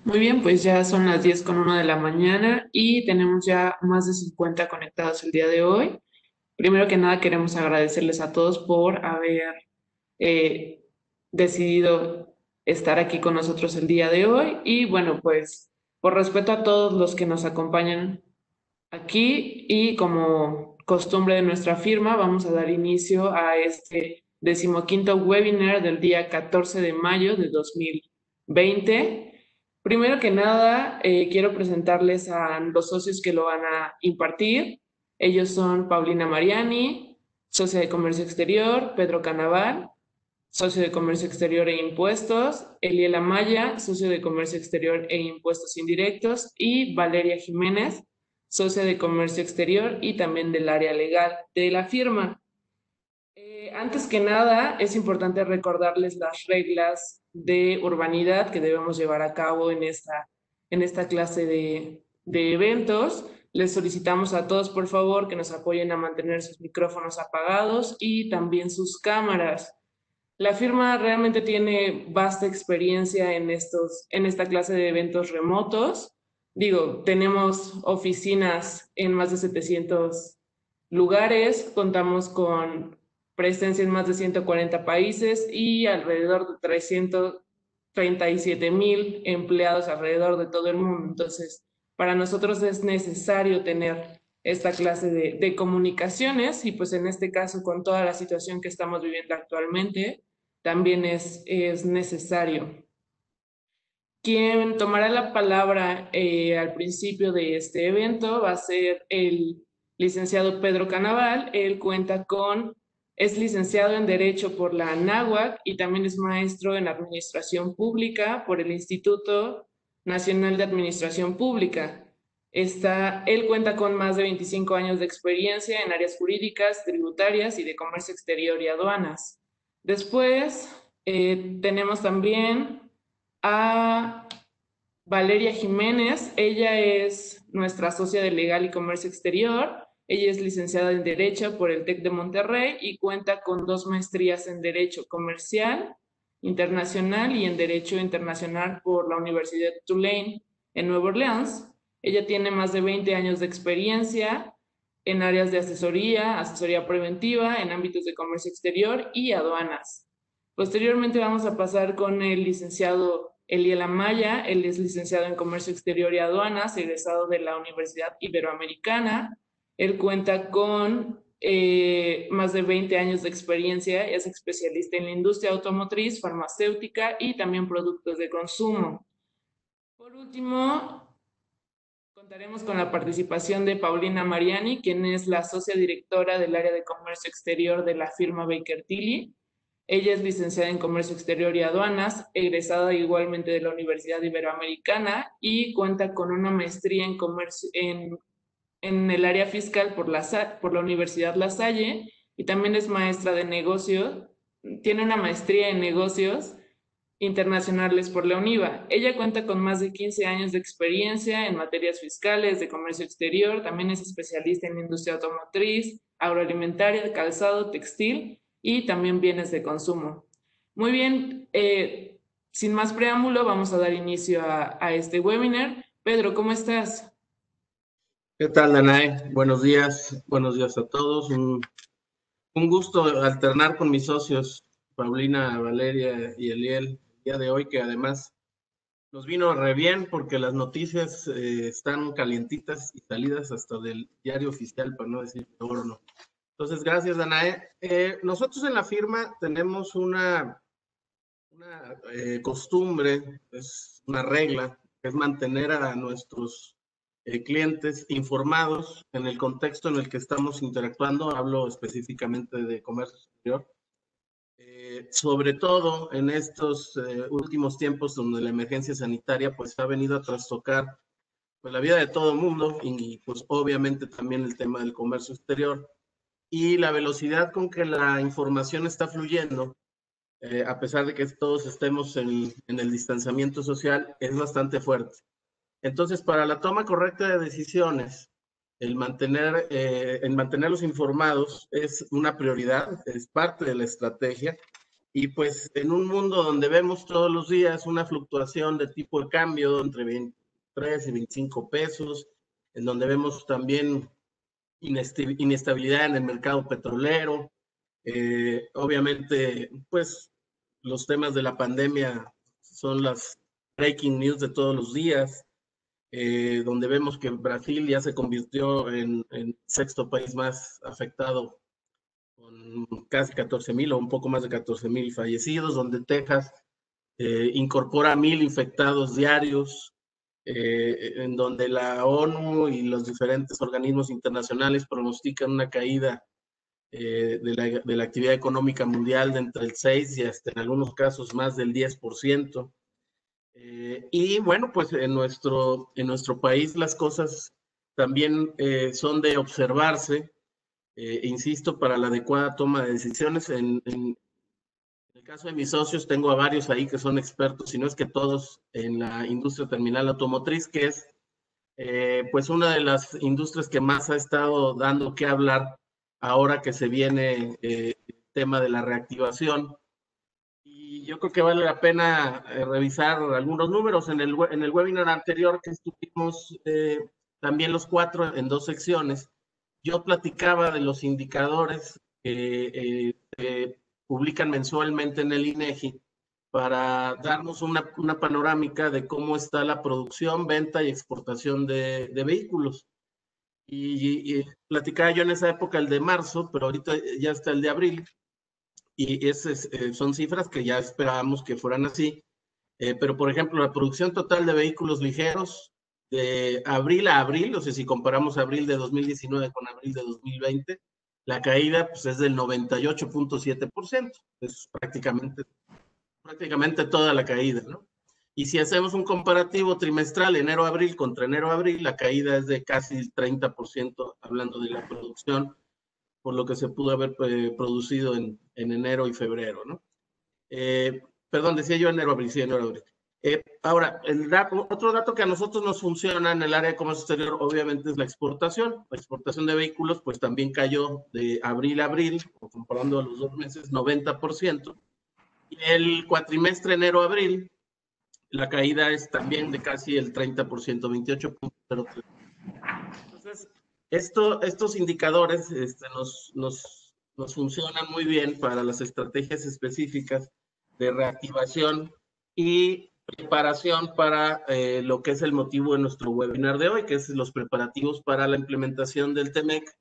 Muy bien, pues ya son las 10:01 de la mañana y tenemos ya más de 50 conectados el día de hoy. Primero que nada, queremos agradecerles a todos por haber eh, decidido estar aquí con nosotros el día de hoy. Y bueno, pues por respeto a todos los que nos acompañan aquí y como costumbre de nuestra firma, vamos a dar inicio a este 15º webinar del día 14 de mayo de 2020. Primero que nada, quiero presentarles a los socios que lo van a impartir. Ellos son Paulina Mariani, socia de Comercio Exterior; Pedro Canaval, socio de Comercio Exterior e Impuestos; Eliela Maya, socio de Comercio Exterior e Impuestos Indirectos; y Valeria Jiménez, socia de Comercio Exterior y también del área legal de la firma. Antes que nada, es importante recordarles las reglas de urbanidad que debemos llevar a cabo en esta clase de eventos. Les solicitamos a todos, por favor, que nos apoyen a mantener sus micrófonos apagados y también sus cámaras. La firma realmente tiene vasta experiencia en esta clase de eventos remotos. Digo, tenemos oficinas en más de 700 lugares, contamos con presencia en más de 140 países y alrededor de 337,000 empleados alrededor de todo el mundo. Entonces, para nosotros es necesario tener esta clase de comunicaciones, y pues en este caso, con toda la situación que estamos viviendo actualmente, también es necesario. Quien tomará la palabra al principio de este evento va a ser el licenciado Pedro Canaval. Él es licenciado en Derecho por la Anáhuac y también es maestro en Administración Pública por el Instituto Nacional de Administración Pública. Él cuenta con más de 25 años de experiencia en áreas jurídicas, tributarias y de comercio exterior y aduanas. Después tenemos también a Valeria Jiménez. Ella es nuestra socia de Legal y Comercio Exterior. Ella es licenciada en Derecho por el TEC de Monterrey y cuenta con 2 maestrías en Derecho Comercial Internacional y en Derecho Internacional por la Universidad de Tulane en Nueva Orleans. Ella tiene más de 20 años de experiencia en áreas de asesoría preventiva, en ámbitos de comercio exterior y aduanas. Posteriormente vamos a pasar con el licenciado Eliela Maya. Él es licenciado en Comercio Exterior y Aduanas, egresado de la Universidad Iberoamericana. Él cuenta con más de 20 años de experiencia, es especialista en la industria automotriz, farmacéutica y también productos de consumo. Por último, contaremos con la participación de Paulina Mariani, quien es la socia directora del área de comercio exterior de la firma Baker Tilly. Ella es licenciada en Comercio Exterior y Aduanas, egresada igualmente de la Universidad Iberoamericana y cuenta con una maestría en el área fiscal por la Universidad La Salle, y también es maestra de negocios. Tiene una maestría en negocios internacionales por la UNIVA. Ella cuenta con más de 15 años de experiencia en materias fiscales, de comercio exterior. También es especialista en industria automotriz, agroalimentaria, calzado, textil y también bienes de consumo. Muy bien, sin más preámbulo, vamos a dar inicio a este webinar. Pedro, ¿cómo estás? ¿Qué tal, Danae? Buenos días a todos. Un gusto alternar con mis socios, Paulina, Valeria y Eliel, el día de hoy, que además nos vino re bien porque las noticias están calientitas y salidas hasta del diario oficial, para no decir de horno. Entonces, gracias, Danae. Nosotros en la firma tenemos una costumbre, es una regla, que es mantener a nuestros clientes informados en el contexto en el que estamos interactuando. Hablo específicamente de comercio exterior. Sobre todo en estos últimos tiempos donde la emergencia sanitaria pues ha venido a trastocar pues, la vida de todo el mundo y pues obviamente también el tema del comercio exterior y la velocidad con que la información está fluyendo, a pesar de que todos estemos en el distanciamiento social, es bastante fuerte. Entonces, para la toma correcta de decisiones, el mantenerlos informados es una prioridad, es parte de la estrategia. Y pues en un mundo donde vemos todos los días una fluctuación de tipo de cambio entre 23 y 25 pesos, en donde vemos también inestabilidad en el mercado petrolero, obviamente, pues los temas de la pandemia son las breaking news de todos los días, donde vemos que Brasil ya se convirtió en sexto país más afectado con casi 14,000 o un poco más de 14,000 fallecidos, donde Texas incorpora 1,000 infectados diarios, en donde la ONU y los diferentes organismos internacionales pronostican una caída de la actividad económica mundial de entre el 6 y hasta en algunos casos más del 10%. Y bueno, pues en nuestro país las cosas también son de observarse, insisto, para la adecuada toma de decisiones. En el caso de mis socios, tengo a varios ahí que son expertos, si no es que todos, en la industria terminal automotriz, que es pues una de las industrias que más ha estado dando que hablar ahora que se viene el tema de la reactivación. Y yo creo que vale la pena revisar algunos números. En el webinar anterior que estuvimos también los cuatro en dos secciones, yo platicaba de los indicadores que publican mensualmente en el INEGI para darnos una panorámica de cómo está la producción, venta y exportación de vehículos. Y platicaba yo en esa época el de marzo, pero ahorita ya está el de abril. Y son cifras que ya esperábamos que fueran así. Pero, por ejemplo, la producción total de vehículos ligeros de abril a abril, o sea, si comparamos abril de 2019 con abril de 2020, la caída pues, es del 98.7%. Es prácticamente toda la caída, ¿no? Y si hacemos un comparativo trimestral, enero-abril contra enero-abril, la caída es de casi el 30%, hablando de la producción, por lo que se pudo haber producido en enero y febrero, ¿no? Perdón, decía yo enero-abril, sí, enero-abril. Ahora, otro dato que a nosotros nos funciona en el área de comercio exterior, obviamente, es la exportación. La exportación de vehículos, pues también cayó de abril a abril, o comparando a los 2 meses, 90%. Y el cuatrimestre enero-abril, la caída es también de casi el 30%, 28.03%. Entonces, estos indicadores nos funcionan muy bien para las estrategias específicas de reactivación y preparación para lo que es el motivo de nuestro webinar de hoy, que es los preparativos para la implementación del TEMEC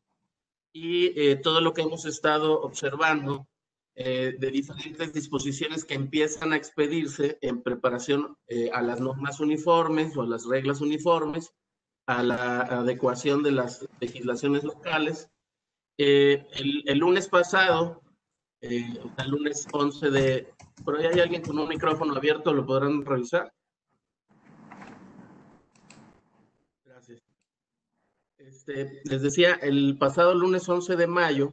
y todo lo que hemos estado observando de diferentes disposiciones que empiezan a expedirse en preparación a las normas uniformes o a las reglas uniformes, a la adecuación de las legislaciones locales. El lunes pasado, el lunes 11 de... ¿Por ahí hay alguien con un micrófono abierto? ¿Lo podrán revisar? Gracias. Les decía, el pasado lunes 11 de mayo,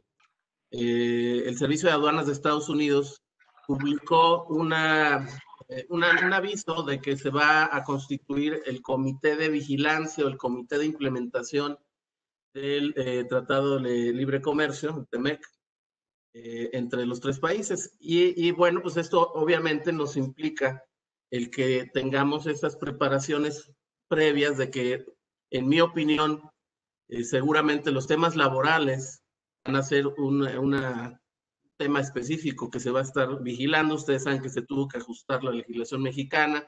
el Servicio de Aduanas de Estados Unidos publicó un aviso de que se va a constituir el Comité de Vigilancia o el Comité de Implementación del Tratado de Libre Comercio, el TEMEC, entre los tres países. Y bueno, pues esto obviamente nos implica el que tengamos esas preparaciones previas de que, en mi opinión, seguramente los temas laborales van a ser un tema específico que se va a estar vigilando. Ustedes saben que se tuvo que ajustar la legislación mexicana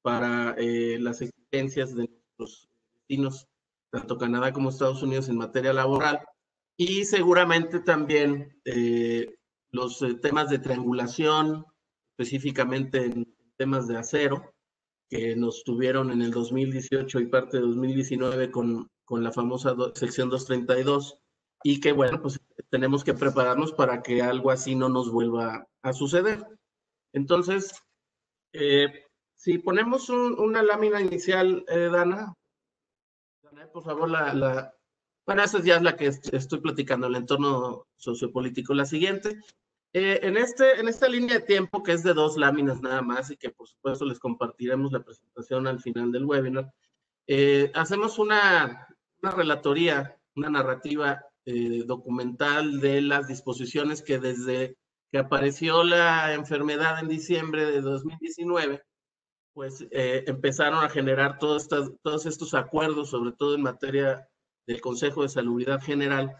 para las exigencias de nuestros vecinos, tanto Canadá como Estados Unidos, en materia laboral. Y seguramente también los temas de triangulación, específicamente en temas de acero, que nos tuvieron en el 2018 y parte de 2019 con la famosa sección 232, y que bueno, pues tenemos que prepararnos para que algo así no nos vuelva a suceder. Entonces, si ponemos una lámina inicial, Dana, por favor, bueno, esa ya es la que estoy platicando, el entorno sociopolítico. La siguiente, en esta línea de tiempo, que es de 2 láminas nada más, y que por supuesto les compartiremos la presentación al final del webinar, hacemos una relatoría, una narrativa documental de las disposiciones que desde que apareció la enfermedad en diciembre de 2019, pues empezaron a generar todos estos acuerdos, sobre todo en materia del Consejo de Salubridad General,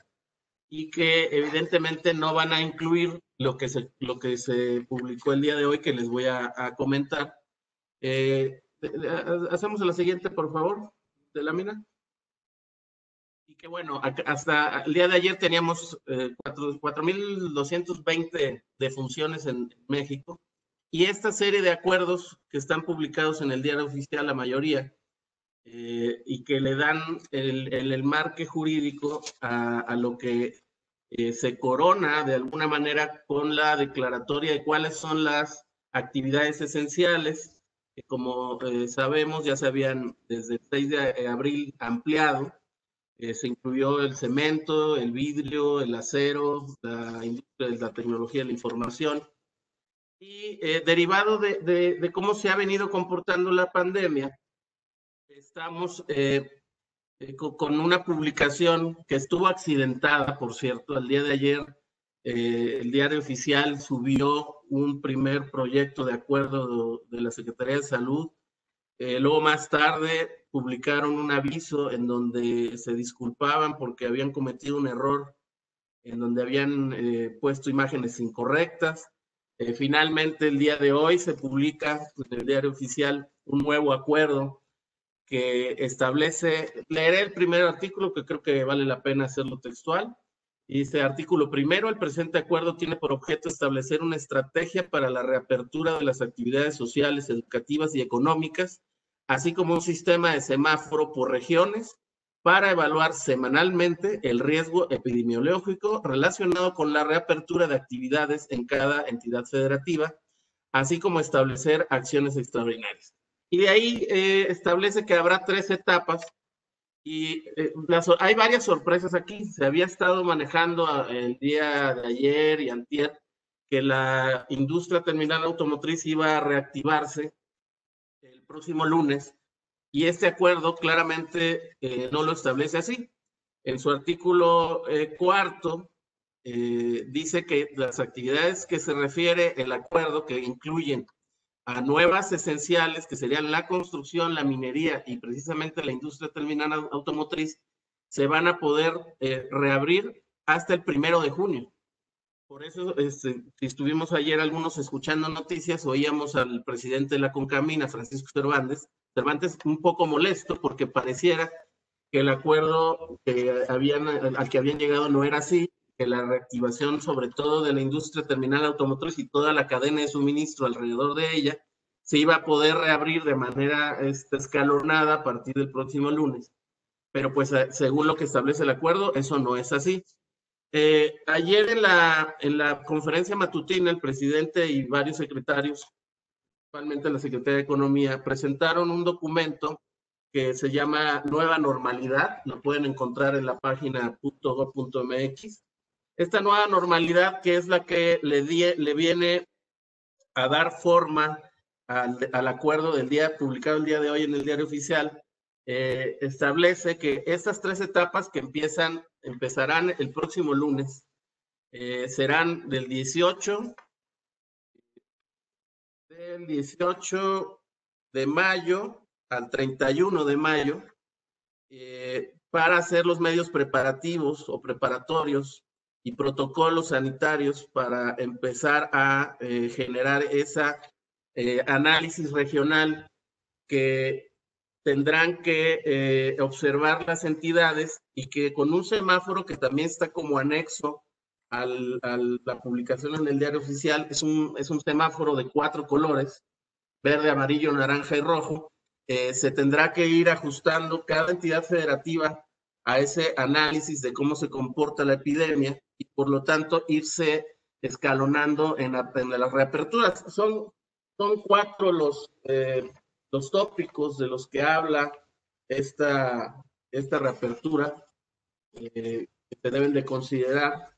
y que evidentemente no van a incluir lo que se publicó el día de hoy, que les voy a comentar. Hacemos la siguiente, por favor, de lámina. Y que bueno, hasta el día de ayer teníamos 4.220 defunciones en México, y esta serie de acuerdos que están publicados en el Diario Oficial, la mayoría, y que le dan el marque jurídico a lo que se corona de alguna manera con la declaratoria de cuáles son las actividades esenciales, que como sabemos ya se habían desde el 6 de abril ampliado. Se incluyó el cemento, el vidrio, el acero, la industria de la tecnología de la información. Y derivado de cómo se ha venido comportando la pandemia, estamos con una publicación que estuvo accidentada, por cierto. El día de ayer el Diario Oficial subió un primer proyecto de acuerdo de la Secretaría de Salud. Luego más tarde publicaron un aviso en donde se disculpaban porque habían cometido un error, en donde habían puesto imágenes incorrectas. Finalmente el día de hoy se publica en el Diario Oficial un nuevo acuerdo que establece, leeré el primer artículo que creo que vale la pena hacerlo textual. Dice: artículo primero, el presente acuerdo tiene por objeto establecer una estrategia para la reapertura de las actividades sociales, educativas y económicas, así como un sistema de semáforo por regiones para evaluar semanalmente el riesgo epidemiológico relacionado con la reapertura de actividades en cada entidad federativa, así como establecer acciones extraordinarias. Y de ahí establece que habrá 3 etapas. Y hay varias sorpresas aquí. Se había estado manejando el día de ayer y antier que la industria terminal automotriz iba a reactivarse el próximo lunes, y este acuerdo claramente no lo establece así. En su artículo cuarto dice que las actividades que se refiere el acuerdo, que incluyen a nuevas esenciales, que serían la construcción, la minería y precisamente la industria terminal automotriz, se van a poder reabrir hasta el 1 de junio. Por eso, si estuvimos ayer algunos escuchando noticias, oíamos al presidente de la CONCAMINA, Francisco Cervantes, un poco molesto porque pareciera que el acuerdo al que habían llegado no era así, que la reactivación sobre todo de la industria terminal automotriz y toda la cadena de suministro alrededor de ella se iba a poder reabrir de manera escalonada a partir del próximo lunes. Pero pues según lo que establece el acuerdo, eso no es así. Ayer en la conferencia matutina, el presidente y varios secretarios, principalmente la Secretaría de Economía, presentaron un documento que se llama Nueva Normalidad. Lo pueden encontrar en la página .gov.mx. Esta nueva normalidad, que es la que le viene a dar forma al acuerdo del día publicado el día de hoy en el Diario Oficial, establece que estas 3 etapas que empezarán el próximo lunes serán del 18 de mayo al 31 de mayo, para hacer los medios preparativos o preparatorios y protocolos sanitarios para empezar a generar esa análisis regional que tendrán que observar las entidades, y que con un semáforo que también está como anexo a la publicación en el Diario Oficial, es un semáforo de 4 colores, verde, amarillo, naranja y rojo. Se tendrá que ir ajustando cada entidad federativa a ese análisis de cómo se comporta la epidemia, y por lo tanto irse escalonando en las reaperturas. Son 4 los tópicos de los que habla esta reapertura, que se deben de considerar.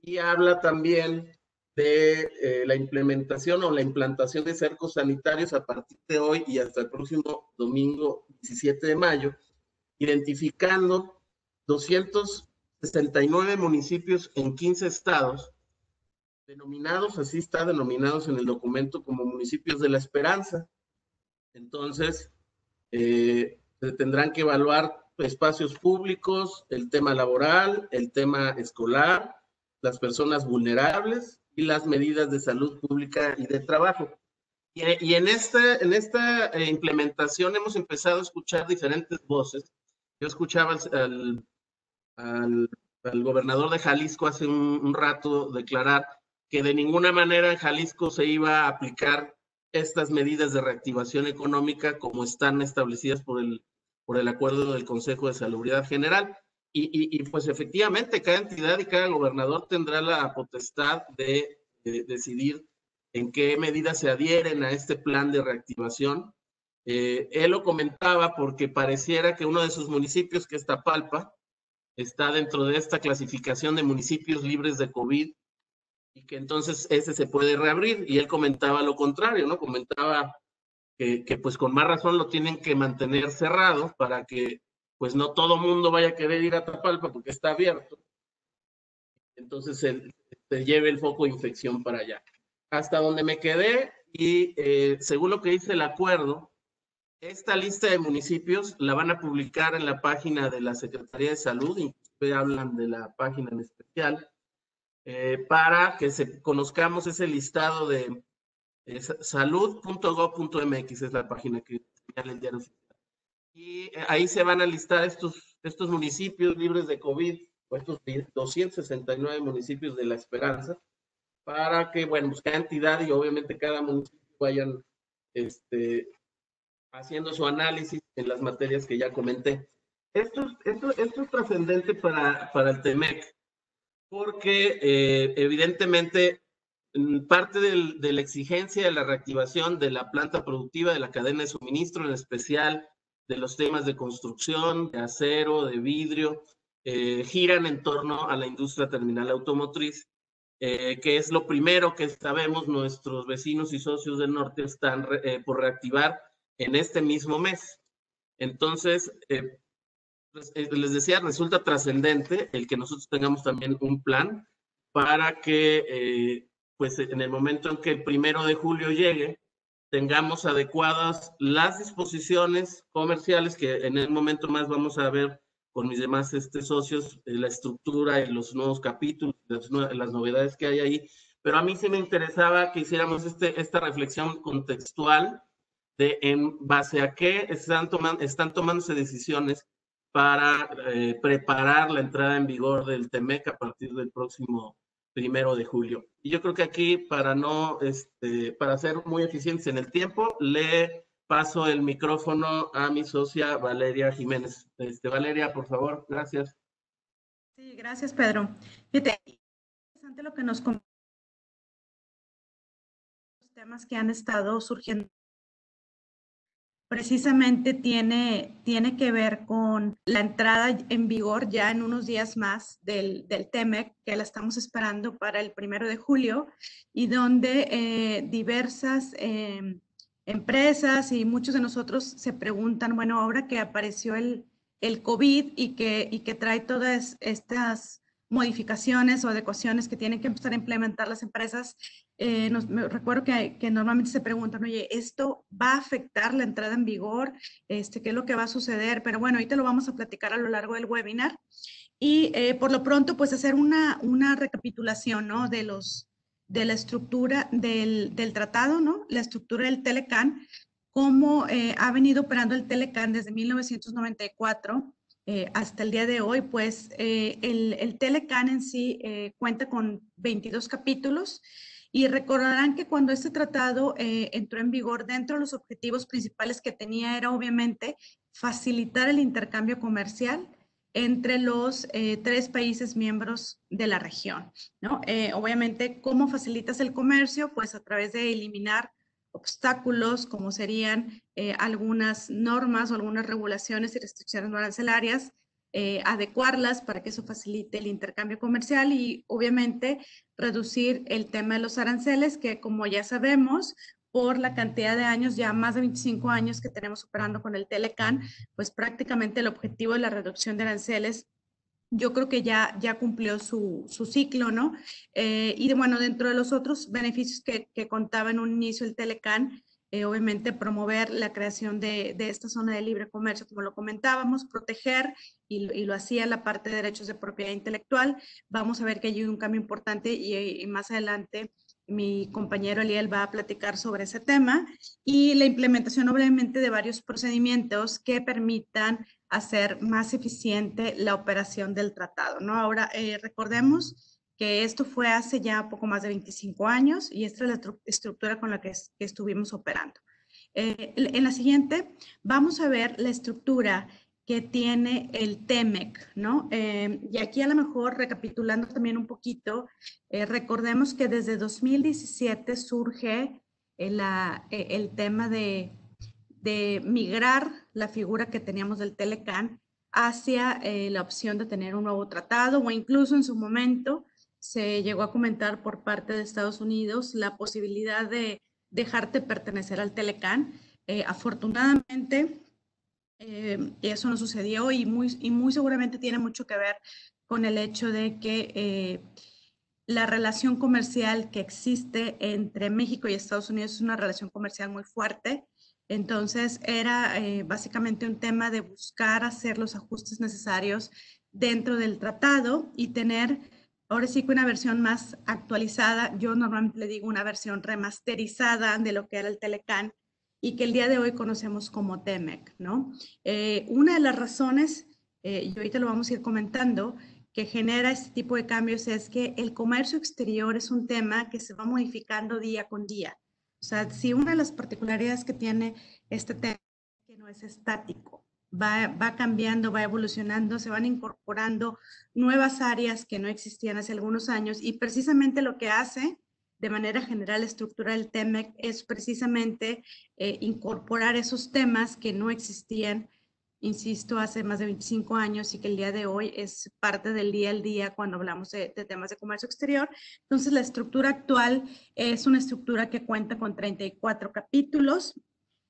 Y habla también de la implementación o la implantación de cercos sanitarios a partir de hoy y hasta el próximo domingo 17 de mayo, identificando 269 municipios en 15 estados denominados, así está, denominados en el documento como municipios de la esperanza. Entonces, se tendrán que evaluar espacios públicos, el tema laboral, el tema escolar, las personas vulnerables y las medidas de salud pública y de trabajo. Y en esta implementación hemos empezado a escuchar diferentes voces. Yo escuchaba al, al gobernador de Jalisco hace un rato declarar que de ninguna manera en Jalisco se iba a aplicar estas medidas de reactivación económica como están establecidas por el acuerdo del Consejo de Salubridad General. Y pues efectivamente cada entidad y cada gobernador tendrá la potestad de decidir en qué medidas se adhieren a este plan de reactivación. Él lo comentaba porque pareciera que uno de sus municipios, que es Tapalpa, está dentro de esta clasificación de municipios libres de COVID y que entonces ese se puede reabrir. Y él comentaba lo contrario, ¿no? Comentaba que pues con más razón lo tienen que mantener cerrado para que pues no todo mundo vaya a querer ir a Tapalpa porque está abierto. Entonces se lleve el foco de infección para allá. Hasta donde me quedé y según lo que dice el acuerdo, esta lista de municipios la van a publicar en la página de la Secretaría de Salud, inclusive hablan de la página en especial, para que conozcamos ese listado de salud.gov.mx, es la página que señala el diario oficial. Y ahí se van a listar estos municipios libres de COVID, o estos 269 municipios de La Esperanza, para que, bueno, pues cada entidad y obviamente cada municipio vayan haciendo su análisis en las materias que ya comenté. Esto es trascendente para el TEMEC, porque evidentemente parte de la exigencia de la reactivación de la planta productiva, de la cadena de suministro, en especial de los temas de construcción, de acero, de vidrio, giran en torno a la industria terminal automotriz, que es lo primero que sabemos nuestros vecinos y socios del norte están por reactivar en este mismo mes. Entonces, pues, les decía, resulta trascendente el que nosotros tengamos también un plan para que, pues en el momento en que el 1 de julio llegue, tengamos adecuadas las disposiciones comerciales, que en el momento más vamos a ver con mis demás socios, la estructura y los nuevos capítulos, las novedades que hay ahí. Pero a mí sí me interesaba que hiciéramos esta reflexión contextual de en base a qué están tomándose decisiones para preparar la entrada en vigor del TEMEC a partir del próximo 1 de julio. Y yo creo que aquí, para ser muy eficientes en el tiempo, le paso el micrófono a mi socia Valeria Jiménez. Valeria, por favor, gracias. Sí, gracias, Pedro. Fíjate, interesante lo que nos comentas, los temas que han estado surgiendo. Precisamente tiene que ver con la entrada en vigor ya en unos días más del TEMEC, que la estamos esperando para el 1 de julio, y donde diversas empresas y muchos de nosotros se preguntan, bueno, ahora que apareció el COVID y que trae todas estas modificaciones o adecuaciones que tienen que empezar a implementar las empresas, me recuerdo que normalmente se preguntan, oye, ¿esto va a afectar la entrada en vigor? ¿Qué es lo que va a suceder? Pero bueno, ahorita lo vamos a platicar a lo largo del webinar. Y por lo pronto, pues hacer una recapitulación, ¿no? De la estructura del tratado, ¿no? La estructura del Telecan, cómo ha venido operando el Telecan desde 1994 hasta el día de hoy. Pues el Telecan en sí cuenta con 22 capítulos. Y recordarán que cuando este tratado entró en vigor, dentro de los objetivos principales que tenía era obviamente facilitar el intercambio comercial entre los 3 países miembros de la región, ¿no? Obviamente, ¿cómo facilitas el comercio? Pues a través de eliminar obstáculos como serían algunas normas o algunas regulaciones y restricciones arancelarias, adecuarlas para que eso facilite el intercambio comercial y obviamente reducir el tema de los aranceles, que como ya sabemos, por la cantidad de años, ya más de 25 años que tenemos operando con el Telecan, pues prácticamente el objetivo de la reducción de aranceles yo creo que ya cumplió su ciclo, ¿no? Y bueno, dentro de los otros beneficios que contaba en un inicio el Telecán, obviamente promover la creación de esta zona de libre comercio, como lo comentábamos, proteger, y lo hacía la parte de derechos de propiedad intelectual. Vamos a ver que hay un cambio importante y más adelante mi compañero Eliel va a platicar sobre ese tema, y la implementación obviamente de varios procedimientos que permitan hacer más eficiente la operación del tratado, ¿no? Ahora, recordemos que esto fue hace ya poco más de 25 años y esta es la estructura con la que estuvimos operando. En la siguiente vamos a ver la estructura que tiene el TEMEC, ¿no? Y aquí a lo mejor, recapitulando también un poquito, recordemos que desde 2017 surge el tema de migrar la figura que teníamos del Telecán hacia la opción de tener un nuevo tratado, o incluso en su momento se llegó a comentar por parte de Estados Unidos la posibilidad de dejarte pertenecer al Telecán. Afortunadamente, eso no sucedió, y muy seguramente tiene mucho que ver con el hecho de que la relación comercial que existe entre México y Estados Unidos es una relación comercial muy fuerte. Entonces era básicamente un tema de buscar hacer los ajustes necesarios dentro del tratado y tener ahora sí que una versión más actualizada. Yo normalmente le digo una versión remasterizada de lo que era el Telecán y que el día de hoy conocemos como TEMEC, ¿no? Una de las razones, y ahorita lo vamos a ir comentando, que genera este tipo de cambios es que el comercio exterior es un tema que se va modificando día con día. O sea, si una de las particularidades que tiene este tema es que no es estático, va cambiando, va evolucionando, se van incorporando nuevas áreas que no existían hace algunos años, y precisamente lo que hace de manera general la estructura del TEMEC es precisamente incorporar esos temas que no existían, insisto, hace más de 25 años, y que el día de hoy es parte del día al día cuando hablamos de temas de comercio exterior. Entonces, la estructura actual es una estructura que cuenta con 34 capítulos.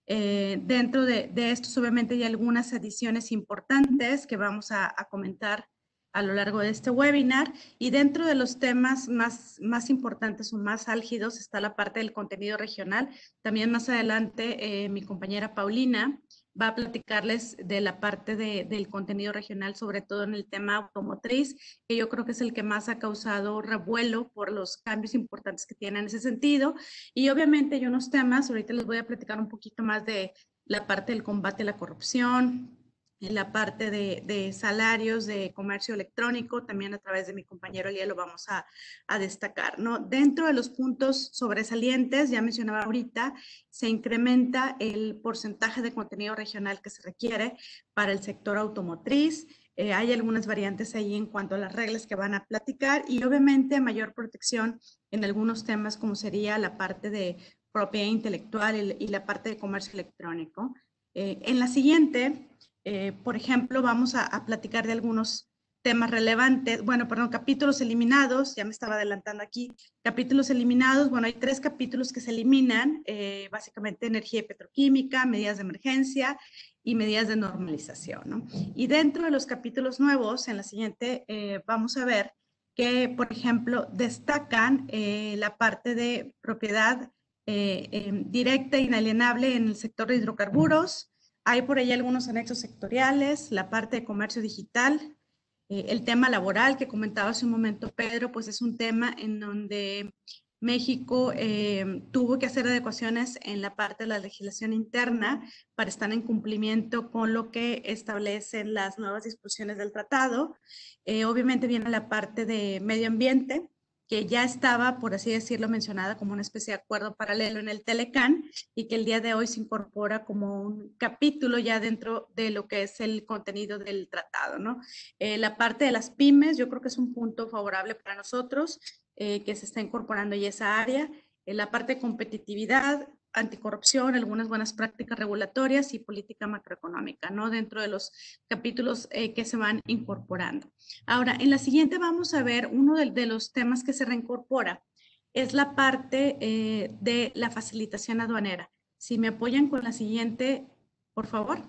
Dentro de estos, obviamente, hay algunas adiciones importantes que vamos a comentar a lo largo de este webinar, y dentro de los temas más importantes o más álgidos está la parte del contenido regional. También más adelante mi compañera Paulina va a platicarles de la parte del contenido regional, sobre todo en el tema automotriz, que yo creo que es el que más ha causado revuelo por los cambios importantes que tiene en ese sentido. Y obviamente hay unos temas, ahorita les voy a platicar un poquito más de la parte del combate a la corrupción, en la parte de salarios, de comercio electrónico, también a través de mi compañero Elías lo vamos a destacar, ¿no? Dentro de los puntos sobresalientes, ya mencionaba ahorita, se incrementa el porcentaje de contenido regional que se requiere para el sector automotriz. Hay algunas variantes ahí en cuanto a las reglas que van a platicar, y obviamente mayor protección en algunos temas como sería la parte de propiedad intelectual y la parte de comercio electrónico. En la siguiente, por ejemplo, vamos a platicar de algunos temas relevantes, bueno, perdón, capítulos eliminados, ya me estaba adelantando aquí, capítulos eliminados, bueno, hay 3 capítulos que se eliminan, básicamente energía y petroquímica, medidas de emergencia y medidas de normalización, ¿no? Y dentro de los capítulos nuevos, en la siguiente, vamos a ver que, por ejemplo, destacan la parte de propiedad directa e inalienable en el sector de hidrocarburos. Hay por ahí algunos anexos sectoriales, la parte de comercio digital, el tema laboral que comentaba hace un momento Pedro, pues es un tema en donde México tuvo que hacer adecuaciones en la parte de la legislación interna para estar en cumplimiento con lo que establecen las nuevas disposiciones del tratado. Obviamente viene la parte de medio ambiente, que ya estaba, por así decirlo, mencionada como una especie de acuerdo paralelo en el Telecán, y que el día de hoy se incorpora como un capítulo ya dentro de lo que es el contenido del tratado, ¿no? La parte de las pymes, yo creo que es un punto favorable para nosotros, que se está incorporando ya esa área. La parte de competitividad, anticorrupción, algunas buenas prácticas regulatorias y política macroeconómica, ¿no? Dentro de los capítulos que se van incorporando. Ahora, en la siguiente vamos a ver uno de los temas que se reincorpora, es la parte de la facilitación aduanera. Si me apoyan con la siguiente, por favor.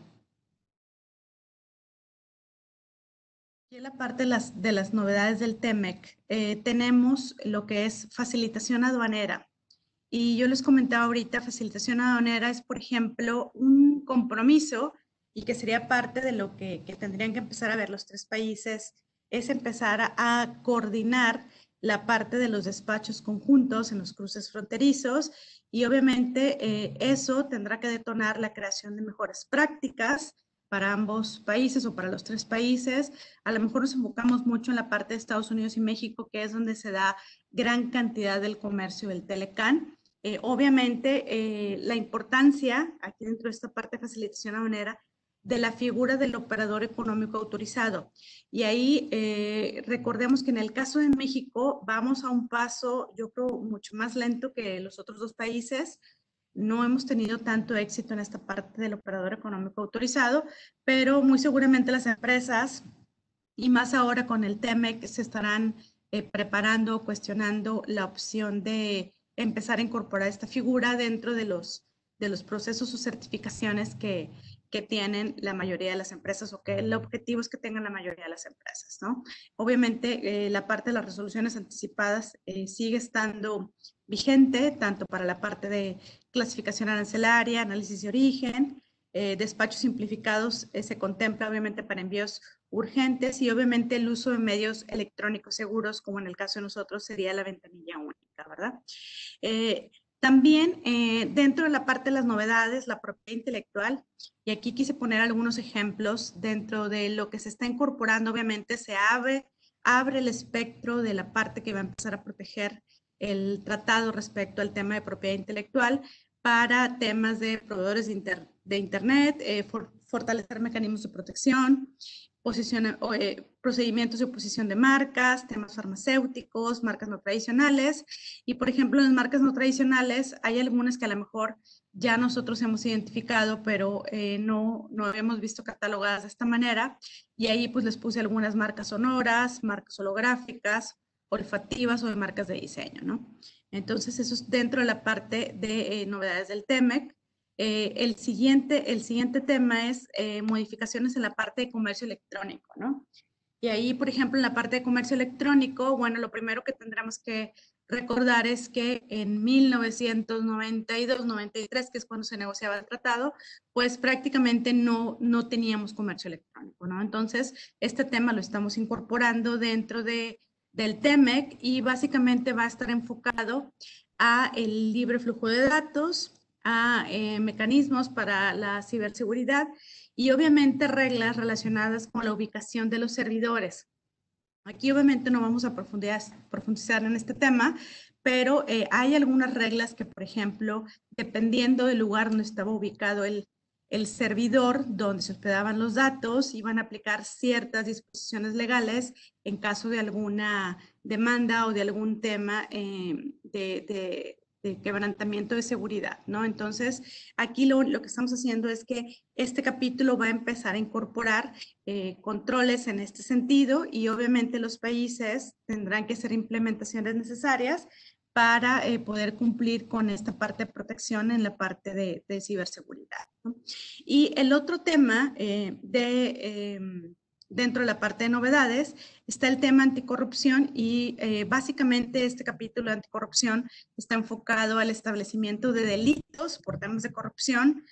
Aquí en la parte de las novedades del TEMEC, tenemos lo que es facilitación aduanera. Y yo les comentaba ahorita, facilitación aduanera es, por ejemplo, un compromiso y que sería parte de lo que tendrían que empezar a ver los tres países, es empezar a coordinar la parte de los despachos conjuntos en los cruces fronterizos y obviamente eso tendrá que detonar la creación de mejores prácticas para ambos países o para los tres países. A lo mejor nos enfocamos mucho en la parte de Estados Unidos y México, que es donde se da gran cantidad del comercio del Telecán. Obviamente, la importancia aquí dentro de esta parte de facilitación aduanera de la figura del operador económico autorizado. Y ahí recordemos que en el caso de México vamos a un paso, yo creo, mucho más lento que los otros dos países. No hemos tenido tanto éxito en esta parte del operador económico autorizado, pero muy seguramente las empresas, y más ahora con el TEMEC, se estarán preparando, cuestionando la opción de empezar a incorporar esta figura dentro de los procesos o certificaciones que tienen la mayoría de las empresas o que el objetivo es que tengan la mayoría de las empresas, ¿no? Obviamente, la parte de las resoluciones anticipadas sigue estando vigente, tanto para la parte de clasificación arancelaria, análisis de origen, despachos simplificados se contempla obviamente para envíos urgentes y obviamente el uso de medios electrónicos seguros, como en el caso de nosotros sería la ventanilla única, ¿verdad? También dentro de la parte de las novedades, la propiedad intelectual, y aquí quise poner algunos ejemplos dentro de lo que se está incorporando, obviamente se abre el espectro de la parte que va a empezar a proteger el tratado respecto al tema de propiedad intelectual para temas de proveedores de Internet, fortalecer mecanismos de protección, procedimientos de oposición de marcas, temas farmacéuticos, marcas no tradicionales. Y, por ejemplo, en las marcas no tradicionales hay algunas que a lo mejor ya nosotros hemos identificado, pero no habíamos visto catalogadas de esta manera. Y ahí pues les puse algunas marcas sonoras, marcas holográficas, olfativas o de marcas de diseño, ¿no? Entonces, eso es dentro de la parte de novedades del TEMEC. El siguiente tema es modificaciones en la parte de comercio electrónico, ¿no? Y ahí, por ejemplo, en la parte de comercio electrónico, bueno, lo primero que tendremos que recordar es que en 1992-93, que es cuando se negociaba el tratado, pues prácticamente no teníamos comercio electrónico, ¿no? Entonces, este tema lo estamos incorporando dentro del TEMEC y básicamente va a estar enfocado a el libre flujo de datos, a mecanismos para la ciberseguridad y obviamente reglas relacionadas con la ubicación de los servidores. Aquí obviamente no vamos a profundizar en este tema, pero hay algunas reglas que, por ejemplo, dependiendo del lugar donde estaba ubicado el servidor donde se hospedaban los datos, iban a aplicar ciertas disposiciones legales en caso de alguna demanda o de algún tema de quebrantamiento de seguridad, ¿no? Entonces, aquí lo que estamos haciendo es que este capítulo va a empezar a incorporar controles en este sentido y obviamente los países tendrán que hacer implementaciones necesarias para poder cumplir con esta parte de protección en la parte de ciberseguridad, ¿no? Y el otro tema dentro de la parte de novedades está el tema anticorrupción y básicamente este capítulo de anticorrupción está enfocado al establecimiento de delitos por temas de corrupción,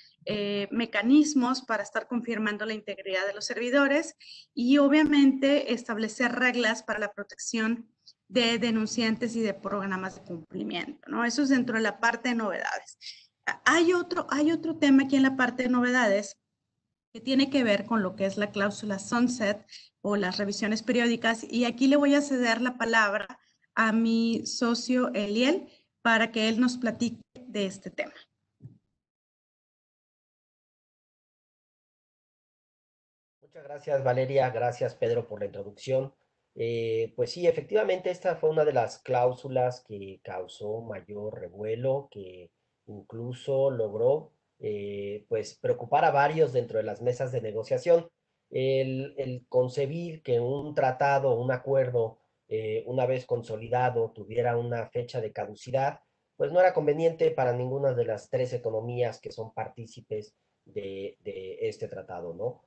mecanismos para estar confirmando la integridad de los servidores y obviamente establecer reglas para la protección de denunciantes y de programas de cumplimiento, ¿no? Eso es dentro de la parte de novedades. Hay otro tema aquí en la parte de novedades que tiene que ver con lo que es la cláusula sunset o las revisiones periódicas y aquí le voy a ceder la palabra a mi socio Eliel para que él nos platique de este tema. Muchas gracias, Valeria. Gracias, Pedro, por la introducción. Pues sí, efectivamente, esta fue una de las cláusulas que causó mayor revuelo, que incluso logró pues preocupar a varios dentro de las mesas de negociación. El concebir que un tratado, un acuerdo, una vez consolidado, tuviera una fecha de caducidad, pues no era conveniente para ninguna de las tres economías que son partícipes de este tratado, ¿no?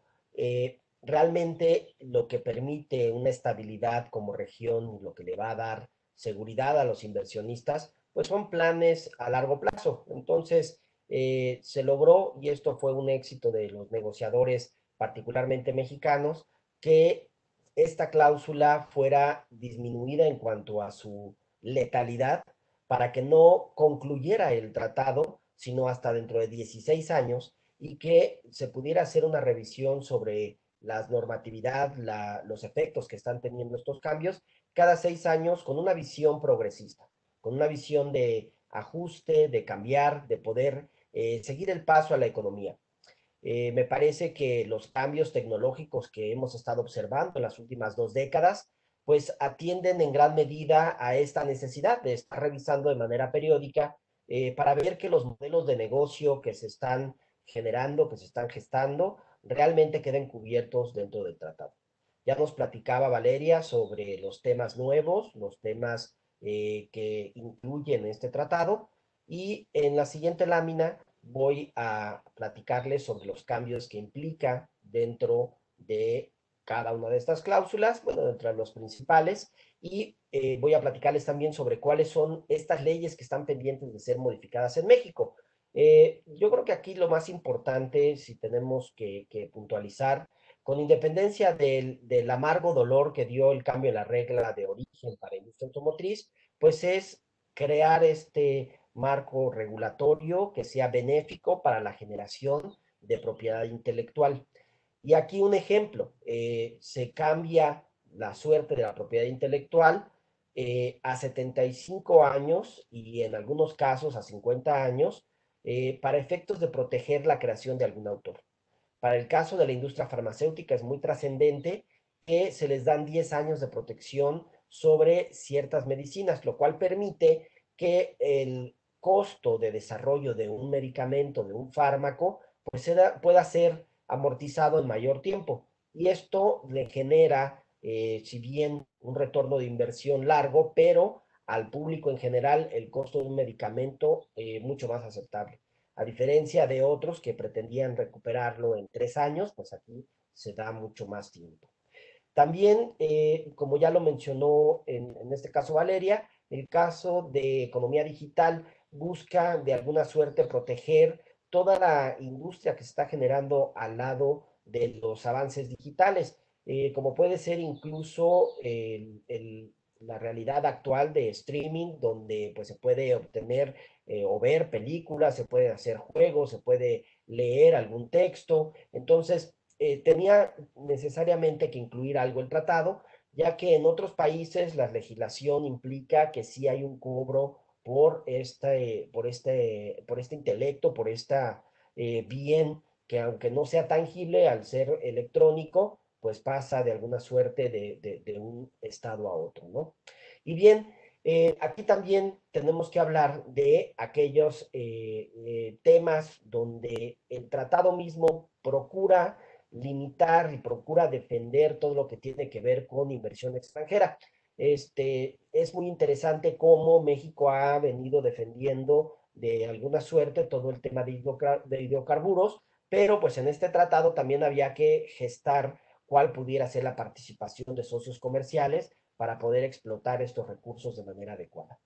realmente lo que permite una estabilidad como región, lo que le va a dar seguridad a los inversionistas, pues son planes a largo plazo. Entonces, se logró, y esto fue un éxito de los negociadores, particularmente mexicanos, que esta cláusula fuera disminuida en cuanto a su letalidad para que no concluyera el tratado, sino hasta dentro de 16 años, y que se pudiera hacer una revisión sobre la normatividad, los efectos que están teniendo estos cambios cada 6 años con una visión progresista, con una visión de ajuste, de cambiar, de poder seguir el paso a la economía. Me parece que los cambios tecnológicos que hemos estado observando en las últimas 2 décadas, pues atienden en gran medida a esta necesidad de estar revisando de manera periódica para ver que los modelos de negocio que se están generando, que se están gestando, realmente queden cubiertos dentro del tratado. Ya nos platicaba Valeria sobre los temas nuevos, los temas que incluyen este tratado, y en la siguiente lámina voy a platicarles sobre los cambios que implica dentro de cada una de estas cláusulas, bueno, entre los principales, y voy a platicarles también sobre cuáles son estas leyes que están pendientes de ser modificadas en México. Yo creo que aquí lo más importante, si tenemos que puntualizar, con independencia del amargo dolor que dio el cambio en la regla de origen para la industria automotriz, pues es crear este marco regulatorio que sea benéfico para la generación de propiedad intelectual. Y aquí un ejemplo, se cambia la suerte de la propiedad intelectual a 75 años y en algunos casos a 50 años para efectos de proteger la creación de algún autor. Para el caso de la industria farmacéutica es muy trascendente que se les dan 10 años de protección sobre ciertas medicinas, lo cual permite que el costo de desarrollo de un medicamento, de un fármaco, pues pueda ser amortizado en mayor tiempo. Y esto le genera, si bien un retorno de inversión largo, pero al público en general el costo de un medicamento mucho más aceptable. A diferencia de otros que pretendían recuperarlo en 3 años, pues aquí se da mucho más tiempo. También, como ya lo mencionó en este caso Valeria, el caso de economía digital busca de alguna suerte proteger toda la industria que se está generando al lado de los avances digitales, como puede ser incluso la realidad actual de streaming, donde pues se puede obtener o ver películas, se puede hacer juegos, se puede leer algún texto. Entonces, tenía necesariamente que incluir algo el tratado, ya que en otros países la legislación implica que sí hay un cobro por este intelecto, por esta bien que aunque no sea tangible, al ser electrónico, pues pasa de alguna suerte de un estado a otro, ¿no? Y bien, aquí también tenemos que hablar de aquellos temas donde el tratado mismo procura limitar y procura defender todo lo que tiene que ver con inversión extranjera. Es muy interesante cómo México ha venido defendiendo de alguna suerte todo el tema de hidrocarburos, pero pues en este tratado también había que gestar cuál pudiera ser la participación de socios comerciales para poder explotar estos recursos de manera adecuada.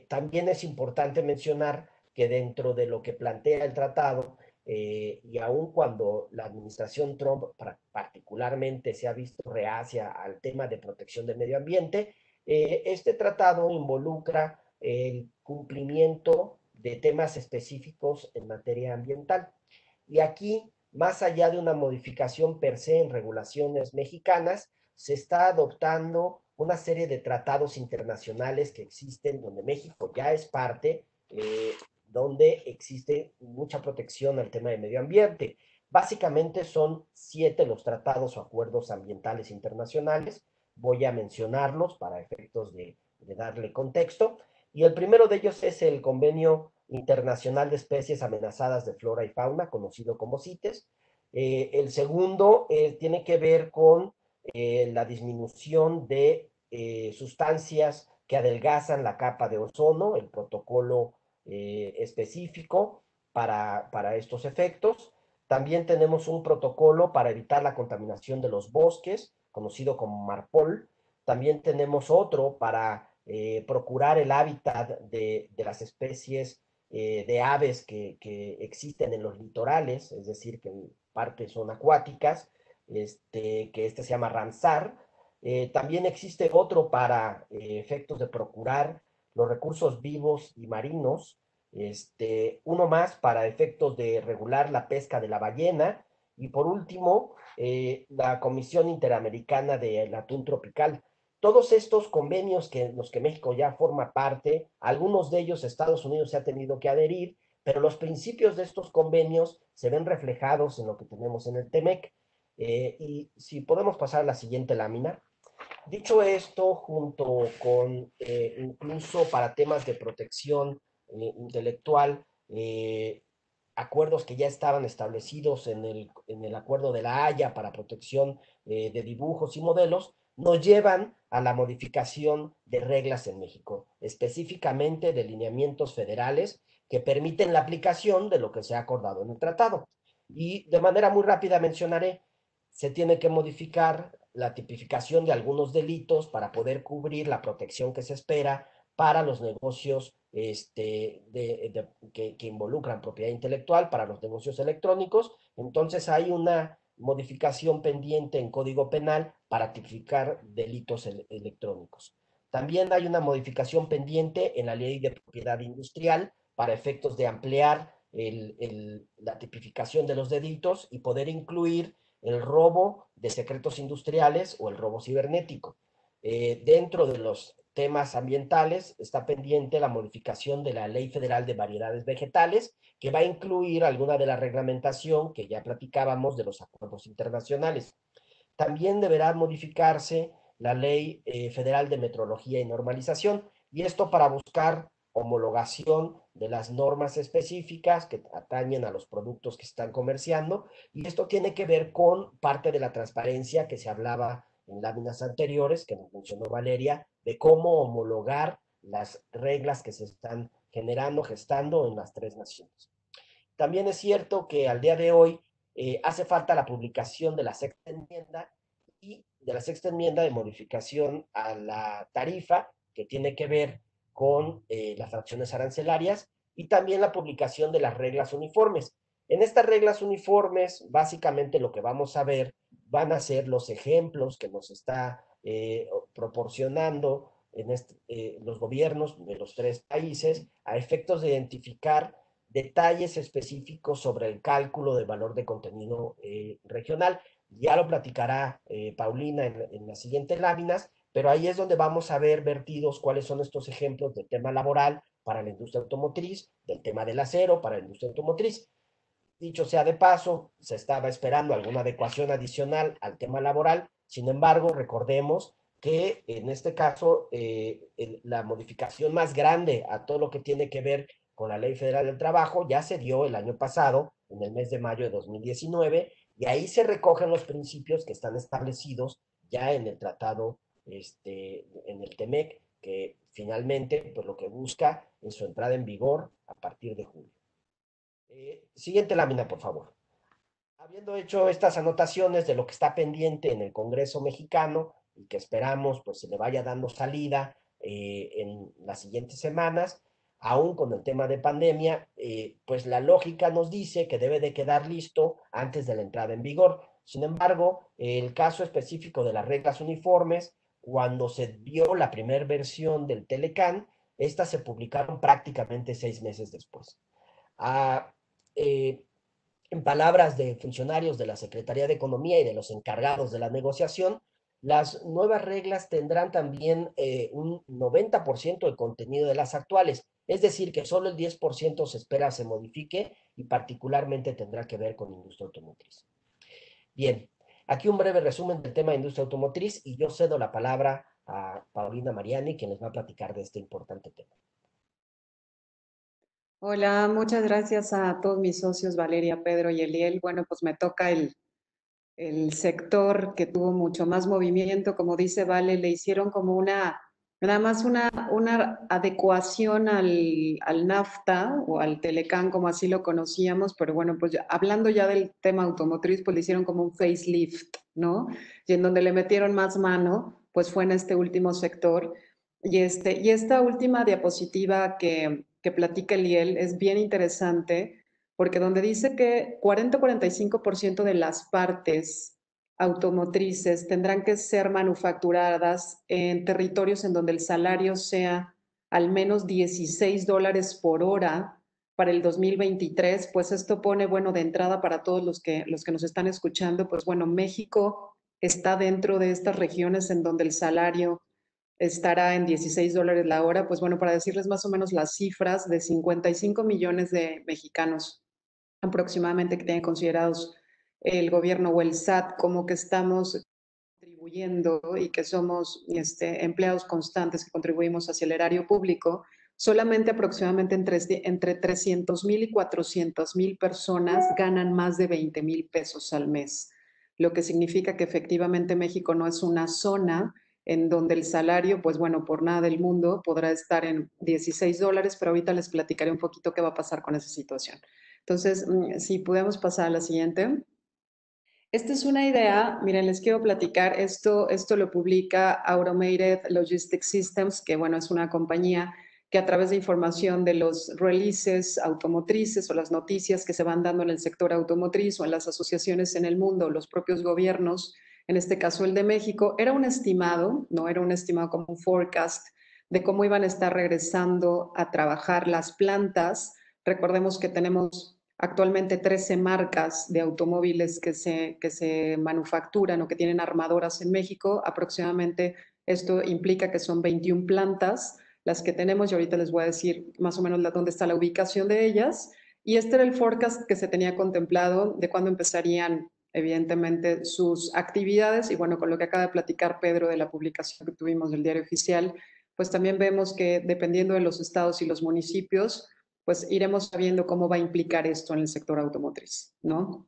También es importante mencionar que dentro de lo que plantea el tratado, y aun cuando la administración Trump particularmente se ha visto reacia al tema de protección del medio ambiente, este tratado involucra el cumplimiento de temas específicos en materia ambiental. Y aquí, más allá de una modificación per se en regulaciones mexicanas, se está adoptando una serie de tratados internacionales que existen, donde México ya es parte, donde existe mucha protección al tema del medio ambiente. Básicamente son 7 los tratados o acuerdos ambientales internacionales. Voy a mencionarlos para efectos de darle contexto. Y el primero de ellos es el Convenio Internacional de Especies Amenazadas de Flora y Fauna, conocido como CITES. El segundo tiene que ver con la disminución de sustancias que adelgazan la capa de ozono, el protocolo específico para estos efectos. También tenemos un protocolo para evitar la contaminación de los bosques, conocido como MARPOL. También tenemos otro para procurar el hábitat de las especies de aves que existen en los litorales, es decir, que en parte son acuáticas, que se llama Ramsar. También existe otro para efectos de procurar los recursos vivos y marinos, uno más para efectos de regular la pesca de la ballena, y por último, la Comisión Interamericana del Atún Tropical. Todos estos convenios los que México ya forma parte, algunos de ellos Estados Unidos se ha tenido que adherir, pero los principios de estos convenios se ven reflejados en lo que tenemos en el TEMEC. Y si podemos pasar a la siguiente lámina. Dicho esto, junto con incluso para temas de protección intelectual, acuerdos que ya estaban establecidos en el acuerdo de la Haya para protección de dibujos y modelos, nos llevan a la modificación de reglas en México, específicamente de lineamientos federales que permiten la aplicación de lo que se ha acordado en el tratado. Y de manera muy rápida mencionaré, se tiene que modificar la tipificación de algunos delitos para poder cubrir la protección que se espera para los negocios que involucran propiedad intelectual, para los negocios electrónicos. Entonces hay una modificación pendiente en Código Penal para tipificar delitos electrónicos. También hay una modificación pendiente en la Ley de Propiedad Industrial para efectos de ampliar la tipificación de los delitos y poder incluir el robo de secretos industriales o el robo cibernético. Dentro de los temas ambientales está pendiente la modificación de la Ley Federal de Variedades Vegetales, que va a incluir alguna de la reglamentación que ya platicábamos de los acuerdos internacionales. También deberá modificarse la Ley Federal de Metrología y Normalización, y esto para buscar homologación de las normas específicas que atañen a los productos que están comerciando, y esto tiene que ver con parte de la transparencia que se hablaba en láminas anteriores, que nos mencionó Valeria, de cómo homologar las reglas que se están generando, gestando en las tres naciones. También es cierto que al día de hoy hace falta la publicación de la sexta enmienda y de la sexta enmienda de modificación a la tarifa que tiene que ver con las fracciones arancelarias, y también la publicación de las reglas uniformes. En estas reglas uniformes, básicamente lo que vamos a ver van a ser los ejemplos que nos está proporcionando los gobiernos de los tres países a efectos de identificar detalles específicos sobre el cálculo del valor de contenido regional. Ya lo platicará Paulina en las siguientes láminas, pero ahí es donde vamos a ver vertidos cuáles son estos ejemplos del tema laboral para la industria automotriz, del tema del acero para la industria automotriz. Dicho sea de paso, se estaba esperando alguna adecuación adicional al tema laboral. Sin embargo, recordemos que en este caso la modificación más grande a todo lo que tiene que ver con la Ley Federal del Trabajo ya se dio el año pasado, en el mes de mayo de 2019, y ahí se recogen los principios que están establecidos ya en el tratado, en el TEMEC, que finalmente pues, lo que busca es su entrada en vigor a partir de julio. Siguiente lámina, por favor. Habiendo hecho estas anotaciones de lo que está pendiente en el Congreso mexicano y que esperamos pues se le vaya dando salida en las siguientes semanas, aún con el tema de pandemia, pues la lógica nos dice que debe de quedar listo antes de la entrada en vigor. Sin embargo, el caso específico de las reglas uniformes, cuando se dio la primera versión del Telecán, estas se publicaron prácticamente 6 meses después. En palabras de funcionarios de la Secretaría de Economía y de los encargados de la negociación, las nuevas reglas tendrán también un 90% del contenido de las actuales, es decir, que solo el 10% se espera se modifique y particularmente tendrá que ver con industria automotriz. Bien, aquí un breve resumen del tema de industria automotriz y yo cedo la palabra a Paulina Mariani, quien les va a platicar de este importante tema. Hola, muchas gracias a todos mis socios, Valeria, Pedro y Eliel. Bueno, pues me toca el sector que tuvo mucho más movimiento. Como dice Vale, le hicieron como una Nada más una adecuación al NAFTA o al Telecán, como así lo conocíamos, pero bueno, pues hablando ya del tema automotriz, pues le hicieron como un facelift, ¿no? Y en donde le metieron más mano, pues fue en este último sector. Y esta última diapositiva que platica Liel es bien interesante, porque donde dice que 40-45% de las partes automotrices tendrán que ser manufacturadas en territorios en donde el salario sea al menos $16 por hora para el 2023, pues esto pone, bueno, de entrada para todos los que nos están escuchando, pues bueno, México está dentro de estas regiones en donde el salario estará en $16 la hora, pues bueno, para decirles más o menos las cifras de 55 millones de mexicanos aproximadamente que tienen considerados el gobierno o el SAT como que estamos contribuyendo y que somos empleados constantes que contribuimos hacia el erario público, solamente aproximadamente entre 300,000 y 400,000 personas ganan más de 20,000 pesos al mes, lo que significa que efectivamente México no es una zona en donde el salario, pues bueno, por nada del mundo podrá estar en $16, pero ahorita les platicaré un poquito qué va a pasar con esa situación. Entonces, si podemos pasar a la siguiente. Esta es una idea, miren, les quiero platicar, esto lo publica Automated Logistics Systems, que bueno, es una compañía que a través de información de los releases automotrices o las noticias que se van dando en el sector automotriz o en las asociaciones en el mundo, los propios gobiernos, en este caso el de México, era un estimado, no era un estimado como un forecast de cómo iban a estar regresando a trabajar las plantas. Recordemos que tenemos actualmente 13 marcas de automóviles que se manufacturan o que tienen armadoras en México. Aproximadamente esto implica que son 21 plantas las que tenemos y ahorita les voy a decir más o menos dónde está la ubicación de ellas. Y este era el forecast que se tenía contemplado de cuándo empezarían evidentemente sus actividades y bueno, con lo que acaba de platicar Pedro de la publicación que tuvimos del Diario Oficial, pues también vemos que dependiendo de los estados y los municipios, pues iremos sabiendo cómo va a implicar esto en el sector automotriz, ¿no?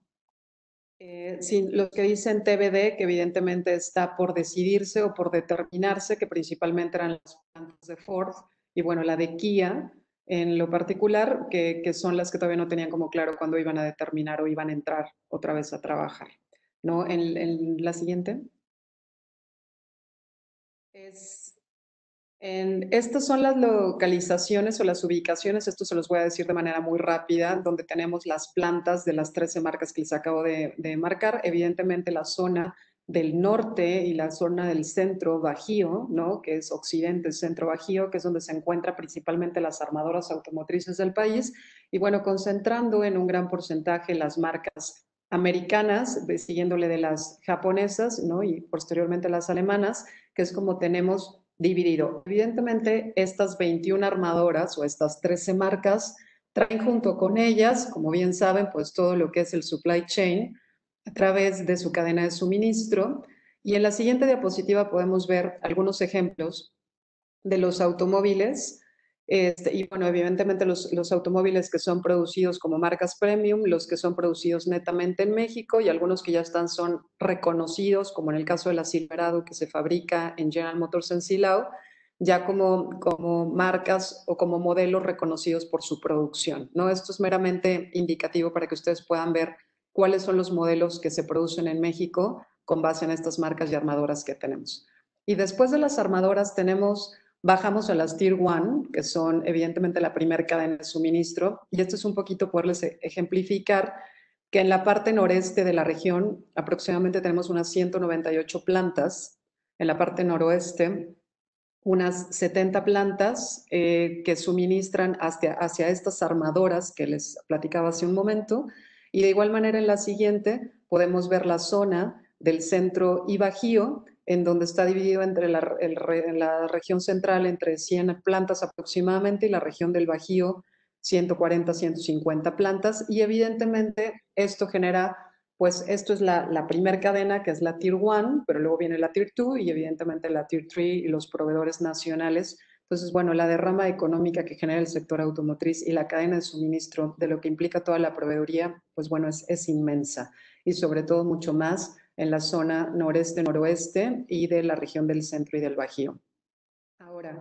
Sí, los que dicen TBD, que evidentemente está por decidirse o por determinarse, que principalmente eran las plantas de Ford y bueno, la de Kia en lo particular, que son las que todavía no tenían como claro cuándo iban a determinar o iban a entrar otra vez a trabajar, ¿no? En la siguiente. Estas son las localizaciones o las ubicaciones, esto se los voy a decir de manera muy rápida, donde tenemos las plantas de las 13 marcas que les acabo de marcar. Evidentemente la zona del norte y la zona del centro Bajío, ¿no? Que es occidente, centro Bajío, que es donde se encuentran principalmente las armadoras automotrices del país. Y bueno, concentrando en un gran porcentaje las marcas americanas, siguiéndole de las japonesas, ¿no? Y posteriormente las alemanas, que es como tenemos dividido. Evidentemente, estas 21 armadoras o estas 13 marcas traen junto con ellas, como bien saben, pues todo lo que es el supply chain a través de su cadena de suministro. Y en la siguiente diapositiva podemos ver algunos ejemplos de los automóviles. Y bueno, evidentemente los automóviles que son producidos como marcas premium, los que son producidos netamente en México y algunos que ya son reconocidos, como en el caso de la Silverado que se fabrica en General Motors en Silao, ya como marcas o como modelos reconocidos por su producción, ¿no? Esto es meramente indicativo para que ustedes puedan ver cuáles son los modelos que se producen en México con base en estas marcas y armadoras que tenemos. Y después de las armadoras bajamos a las Tier 1, que son evidentemente la primera cadena de suministro, y esto es un poquito poderles ejemplificar que en la parte noreste de la región aproximadamente tenemos unas 198 plantas, en la parte noroeste unas 70 plantas que suministran hacia estas armadoras que les platicaba hace un momento, y de igual manera en la siguiente podemos ver la zona del centro y Bajío, en donde está dividido entre la región central entre 100 plantas aproximadamente y la región del Bajío 140, 150 plantas. Y evidentemente esto genera, pues esto es la primera cadena que es la Tier 1, pero luego viene la Tier 2 y evidentemente la Tier 3 y los proveedores nacionales. Entonces, bueno, la derrama económica que genera el sector automotriz y la cadena de suministro de lo que implica toda la proveeduría, pues bueno, es inmensa y sobre todo mucho más en la zona noreste, noroeste y de la región del centro y del Bajío. Ahora,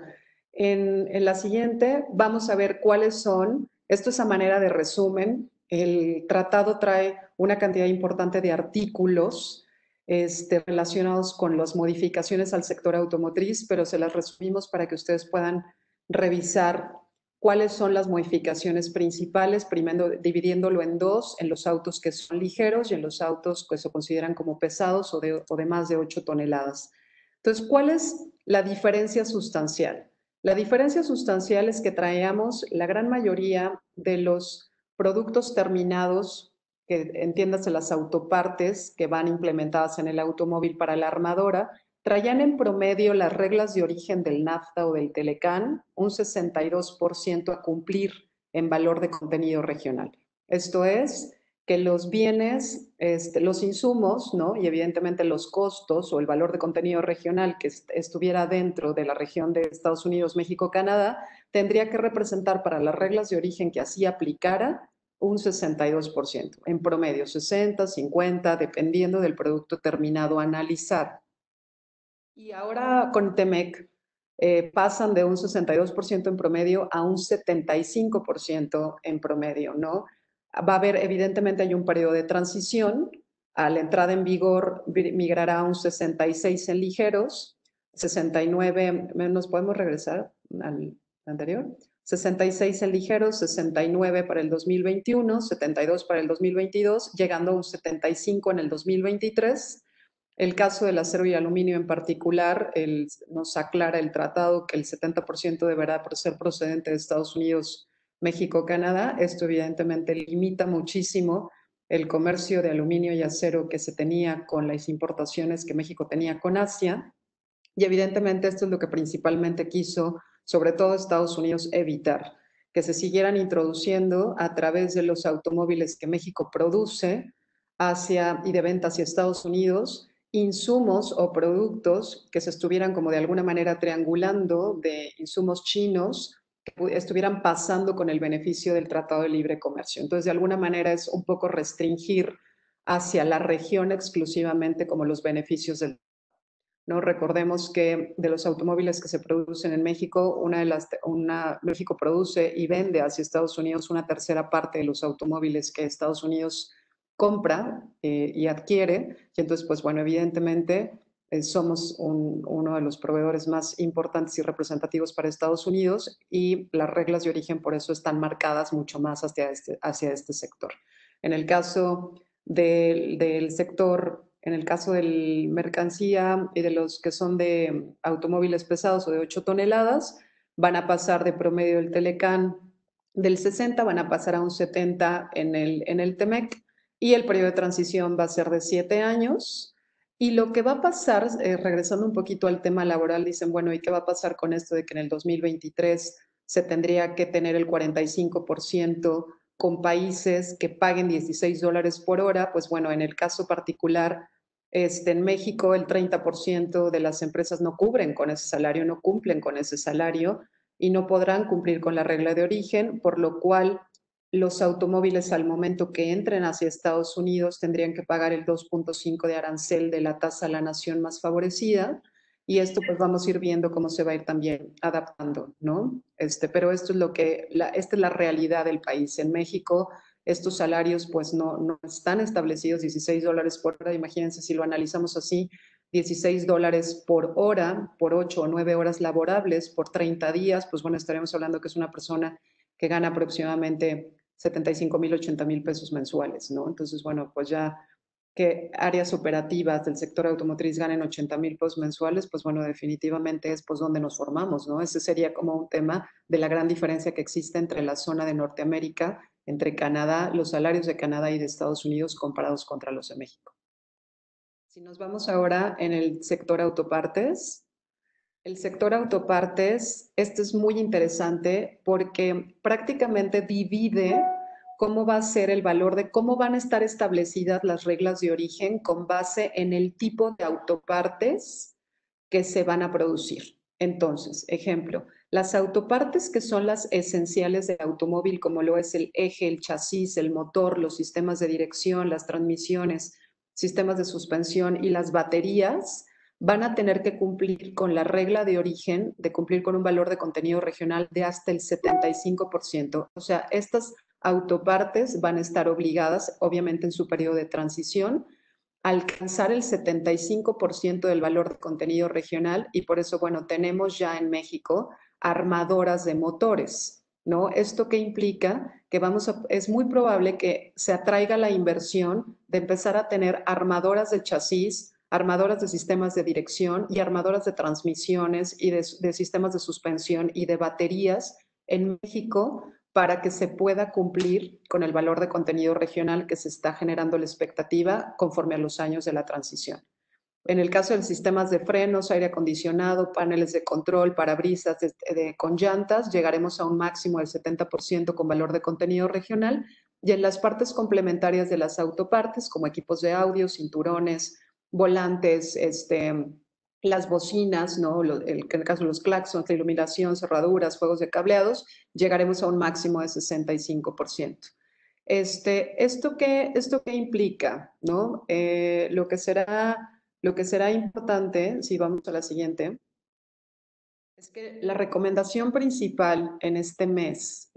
en la siguiente vamos a ver cuáles son, esto es a manera de resumen, el tratado trae una cantidad importante de artículos relacionados con las modificaciones al sector automotriz, pero se las resumimos para que ustedes puedan revisar cuáles son las modificaciones principales, primero dividiéndolo en dos, en los autos que son ligeros y en los autos que se consideran como pesados o de más de 8 toneladas. Entonces, ¿cuál es la diferencia sustancial? La diferencia sustancial es que traíamos la gran mayoría de los productos terminados, que entiéndase las autopartes que van implementadas en el automóvil para la armadora, traían en promedio las reglas de origen del NAFTA o del Telecán, un 62% a cumplir en valor de contenido regional. Esto es que los bienes, los insumos, ¿no? Y evidentemente los costos o el valor de contenido regional que estuviera dentro de la región de Estados Unidos, México, Canadá, tendría que representar para las reglas de origen que así aplicara un 62%, en promedio 60, 50, dependiendo del producto terminado a analizar. Y ahora con TEMEC pasan de un 62% en promedio a un 75% en promedio, ¿no? Va a haber, evidentemente hay un periodo de transición, a la entrada en vigor migrará a un 66 en ligeros, 69, ¿nos podemos regresar al anterior? 66 en ligeros, 69 para el 2021, 72 para el 2022, llegando a un 75 en el 2023. El caso del acero y aluminio en particular, nos aclara el tratado que el 70% deberá ser procedente de Estados Unidos, México, Canadá. Esto evidentemente limita muchísimo el comercio de aluminio y acero que se tenía con las importaciones que México tenía con Asia. Y evidentemente esto es lo que principalmente quiso, sobre todo Estados Unidos, evitar, que se siguieran introduciendo a través de los automóviles que México produce y de venta hacia Estados Unidos, insumos o productos que se estuvieran como de alguna manera triangulando de insumos chinos que estuvieran pasando con el beneficio del Tratado de Libre Comercio. Entonces, de alguna manera es un poco restringir hacia la región exclusivamente como los beneficios del. ¿No? Recordemos que de los automóviles que se producen en México, México produce y vende hacia Estados Unidos una tercera parte de los automóviles que Estados Unidos compra y adquiere. Y entonces, pues bueno, evidentemente somos uno de los proveedores más importantes y representativos para Estados Unidos y las reglas de origen por eso están marcadas mucho más hacia este sector. En el caso del sector, en el caso del mercancía y de los que son de automóviles pesados o de 8 toneladas, van a pasar de promedio el Telecán del 60, van a pasar a un 70 en el TEMEC y el periodo de transición va a ser de 7 años. Y lo que va a pasar, regresando un poquito al tema laboral, dicen, bueno, ¿y qué va a pasar con esto de que en el 2023 se tendría que tener el 45% con países que paguen $16 por hora? Pues bueno, en el caso particular, en México el 30% de las empresas no cubren con ese salario, no cumplen con ese salario y no podrán cumplir con la regla de origen, por lo cual los automóviles al momento que entren hacia Estados Unidos tendrían que pagar el 2.5 de arancel de la tasa a la nación más favorecida. Y esto pues vamos a ir viendo cómo se va a ir también adaptando, ¿no? Pero esto es esta es la realidad del país. En México estos salarios pues no están establecidos, $16 por hora. Imagínense si lo analizamos así, $16 por hora, por 8 o 9 horas laborables, por 30 días, pues bueno, estaremos hablando que es una persona que gana aproximadamente 75,000, 80,000 pesos mensuales, ¿no? Entonces, bueno, pues ya que áreas operativas del sector automotriz ganen 80,000 pesos mensuales, pues bueno, definitivamente es pues donde nos formamos, ¿no? Ese sería como un tema de la gran diferencia que existe entre la zona de Norteamérica, entre Canadá, los salarios de Canadá y de Estados Unidos comparados contra los de México. Si nos vamos ahora en el sector autopartes, el sector autopartes, este es muy interesante porque prácticamente divide cómo va a ser el valor de cómo van a estar establecidas las reglas de origen con base en el tipo de autopartes que se van a producir. Entonces, ejemplo, las autopartes que son las esenciales del automóvil, como lo es el eje, el chasis, el motor, los sistemas de dirección, las transmisiones, sistemas de suspensión y las baterías, van a tener que cumplir con la regla de origen, de cumplir con un valor de contenido regional de hasta el 75%. O sea, estas autopartes van a estar obligadas, obviamente en su periodo de transición, a alcanzar el 75% del valor de contenido regional, y por eso, bueno, tenemos ya en México armadoras de motores, ¿no? ¿Esto qué implica? Que es muy probable que se atraiga la inversión de empezar a tener armadoras de chasis, armadoras de sistemas de dirección y armadoras de transmisiones y de sistemas de suspensión y de baterías en México, para que se pueda cumplir con el valor de contenido regional que se está generando la expectativa conforme a los años de la transición. En el caso de sistemas de frenos, aire acondicionado, paneles de control, parabrisas con llantas, llegaremos a un máximo del 70% con valor de contenido regional, y en las partes complementarias de las autopartes, como equipos de audio, cinturones, volantes, las bocinas, ¿no? En el caso de los claxons, la iluminación, cerraduras, juegos de cableados, llegaremos a un máximo de 65%. ¿Esto qué implica? ¿No? Lo que será importante, si vamos a la siguiente, es que la recomendación principal en este mes,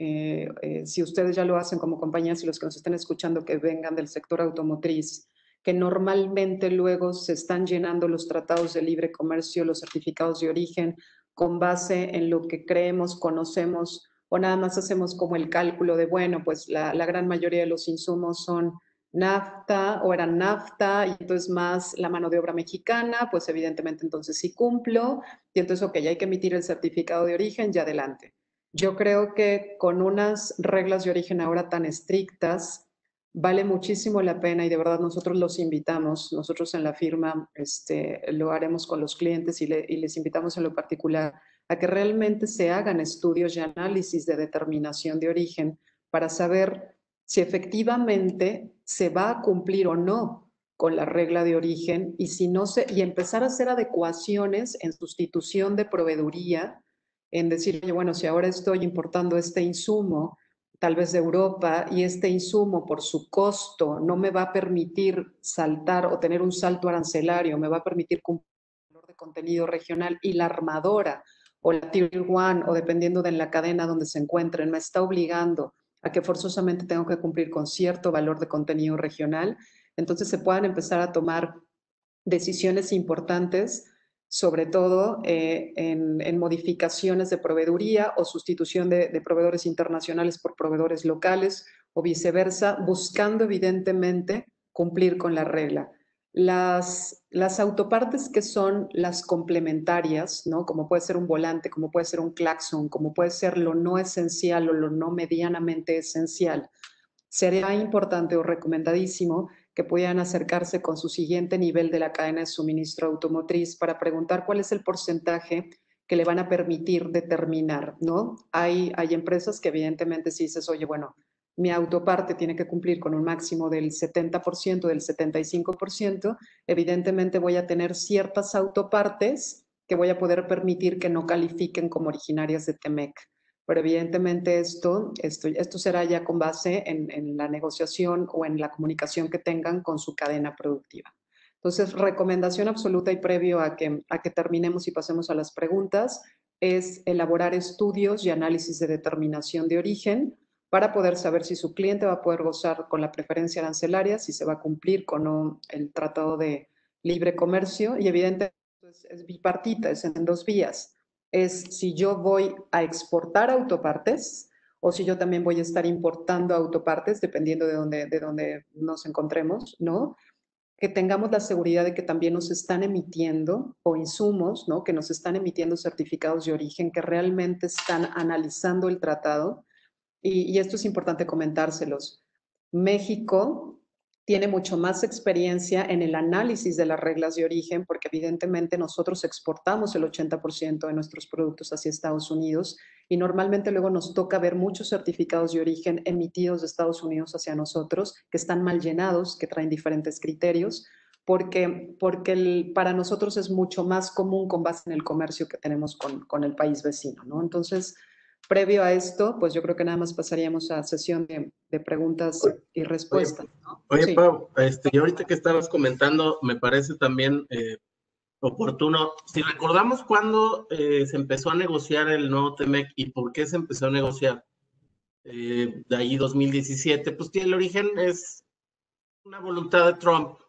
si ustedes ya lo hacen como compañías y los que nos estén escuchando que vengan del sector automotriz, que normalmente luego se están llenando los tratados de libre comercio, los certificados de origen, con base en lo que creemos, conocemos, o nada más hacemos como el cálculo de, bueno, pues la gran mayoría de los insumos son nafta o eran nafta, y entonces más la mano de obra mexicana, pues evidentemente entonces sí cumplo, y entonces, ok, hay que emitir el certificado de origen y adelante. Yo creo que con unas reglas de origen ahora tan estrictas, vale muchísimo la pena, y de verdad nosotros los invitamos, nosotros en la firma lo haremos con los clientes y les invitamos en lo particular a que realmente se hagan estudios y análisis de determinación de origen para saber si efectivamente se va a cumplir o no con la regla de origen, y si no y empezar a hacer adecuaciones en sustitución de proveeduría, en decir, bueno, si ahora estoy importando este insumo, tal vez de Europa, y este insumo por su costo no me va a permitir saltar o tener un salto arancelario, me va a permitir cumplir el valor de contenido regional, y la armadora o la Tier 1, o dependiendo de la cadena donde se encuentren, me está obligando a que forzosamente tengo que cumplir con cierto valor de contenido regional, entonces se puedan empezar a tomar decisiones importantes, sobre todo en modificaciones de proveeduría o sustitución de proveedores internacionales por proveedores locales o viceversa, buscando evidentemente cumplir con la regla. Las autopartes que son las complementarias, ¿no? Como puede ser un volante, como puede ser un claxon, como puede ser lo no esencial o lo no medianamente esencial, sería importante o recomendadísimo que pudieran acercarse con su siguiente nivel de la cadena de suministro automotriz para preguntar cuál es el porcentaje que le van a permitir determinar, ¿no? Hay empresas que evidentemente si dices, oye, bueno, mi autoparte tiene que cumplir con un máximo del 70%, del 75%, evidentemente voy a tener ciertas autopartes que voy a poder permitir que no califiquen como originarias de TEMEC. Pero evidentemente esto será ya con base en la negociación o en la comunicación que tengan con su cadena productiva. Entonces, recomendación absoluta y previo a que terminemos y pasemos a las preguntas, es elaborar estudios y análisis de determinación de origen para poder saber si su cliente va a poder gozar con la preferencia arancelaria, si se va a cumplir con no el tratado de libre comercio, y evidentemente es bipartita, es en dos vías. Es si yo voy a exportar autopartes o si yo también voy a estar importando autopartes, dependiendo de dónde nos encontremos, ¿no? Que tengamos la seguridad de que también nos están emitiendo, o insumos, ¿no? Que nos están emitiendo certificados de origen que realmente están analizando el tratado. Y esto es importante comentárselos. México tiene mucho más experiencia en el análisis de las reglas de origen, porque evidentemente nosotros exportamos el 80% de nuestros productos hacia Estados Unidos, y normalmente luego nos toca ver muchos certificados de origen emitidos de Estados Unidos hacia nosotros, que están mal llenados, que traen diferentes criterios, porque para nosotros es mucho más común con base en el comercio que tenemos con el país vecino, ¿no? Entonces, previo a esto, pues yo creo que nada más pasaríamos a sesión de preguntas y respuestas, ¿no? Oye, Sí. Pau, y ahorita que estabas comentando, me parece también oportuno. Si recordamos cuándo se empezó a negociar el nuevo TEMEC y por qué se empezó a negociar, de ahí 2017, pues tiene el origen, es una voluntad de Trump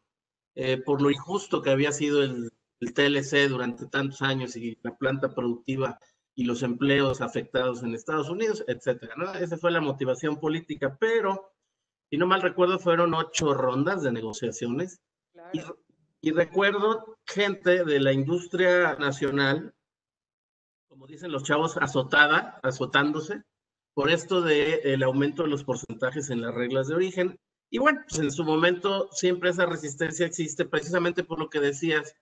por lo injusto que había sido el TLC durante tantos años y la planta productiva y los empleos afectados en Estados Unidos, etcétera, ¿no? Esa fue la motivación política, pero, si no mal recuerdo, fueron 8 rondas de negociaciones. Claro. Y recuerdo gente de la industria nacional, como dicen los chavos, azotándose por esto del aumento de los porcentajes en las reglas de origen. Y bueno, pues en su momento siempre esa resistencia existe precisamente por lo que decías,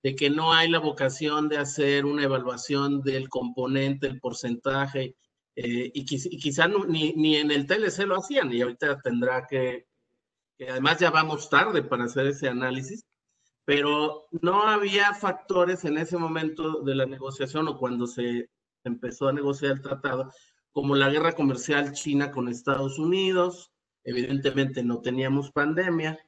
de que no hay la vocación de hacer una evaluación del componente, el porcentaje, y quizá ni en el TLC lo hacían, y ahorita tendrá que además ya vamos tarde para hacer ese análisis, pero no había factores en ese momento de la negociación o cuando se empezó a negociar el tratado, como la guerra comercial China con Estados Unidos. Evidentemente no teníamos pandemia,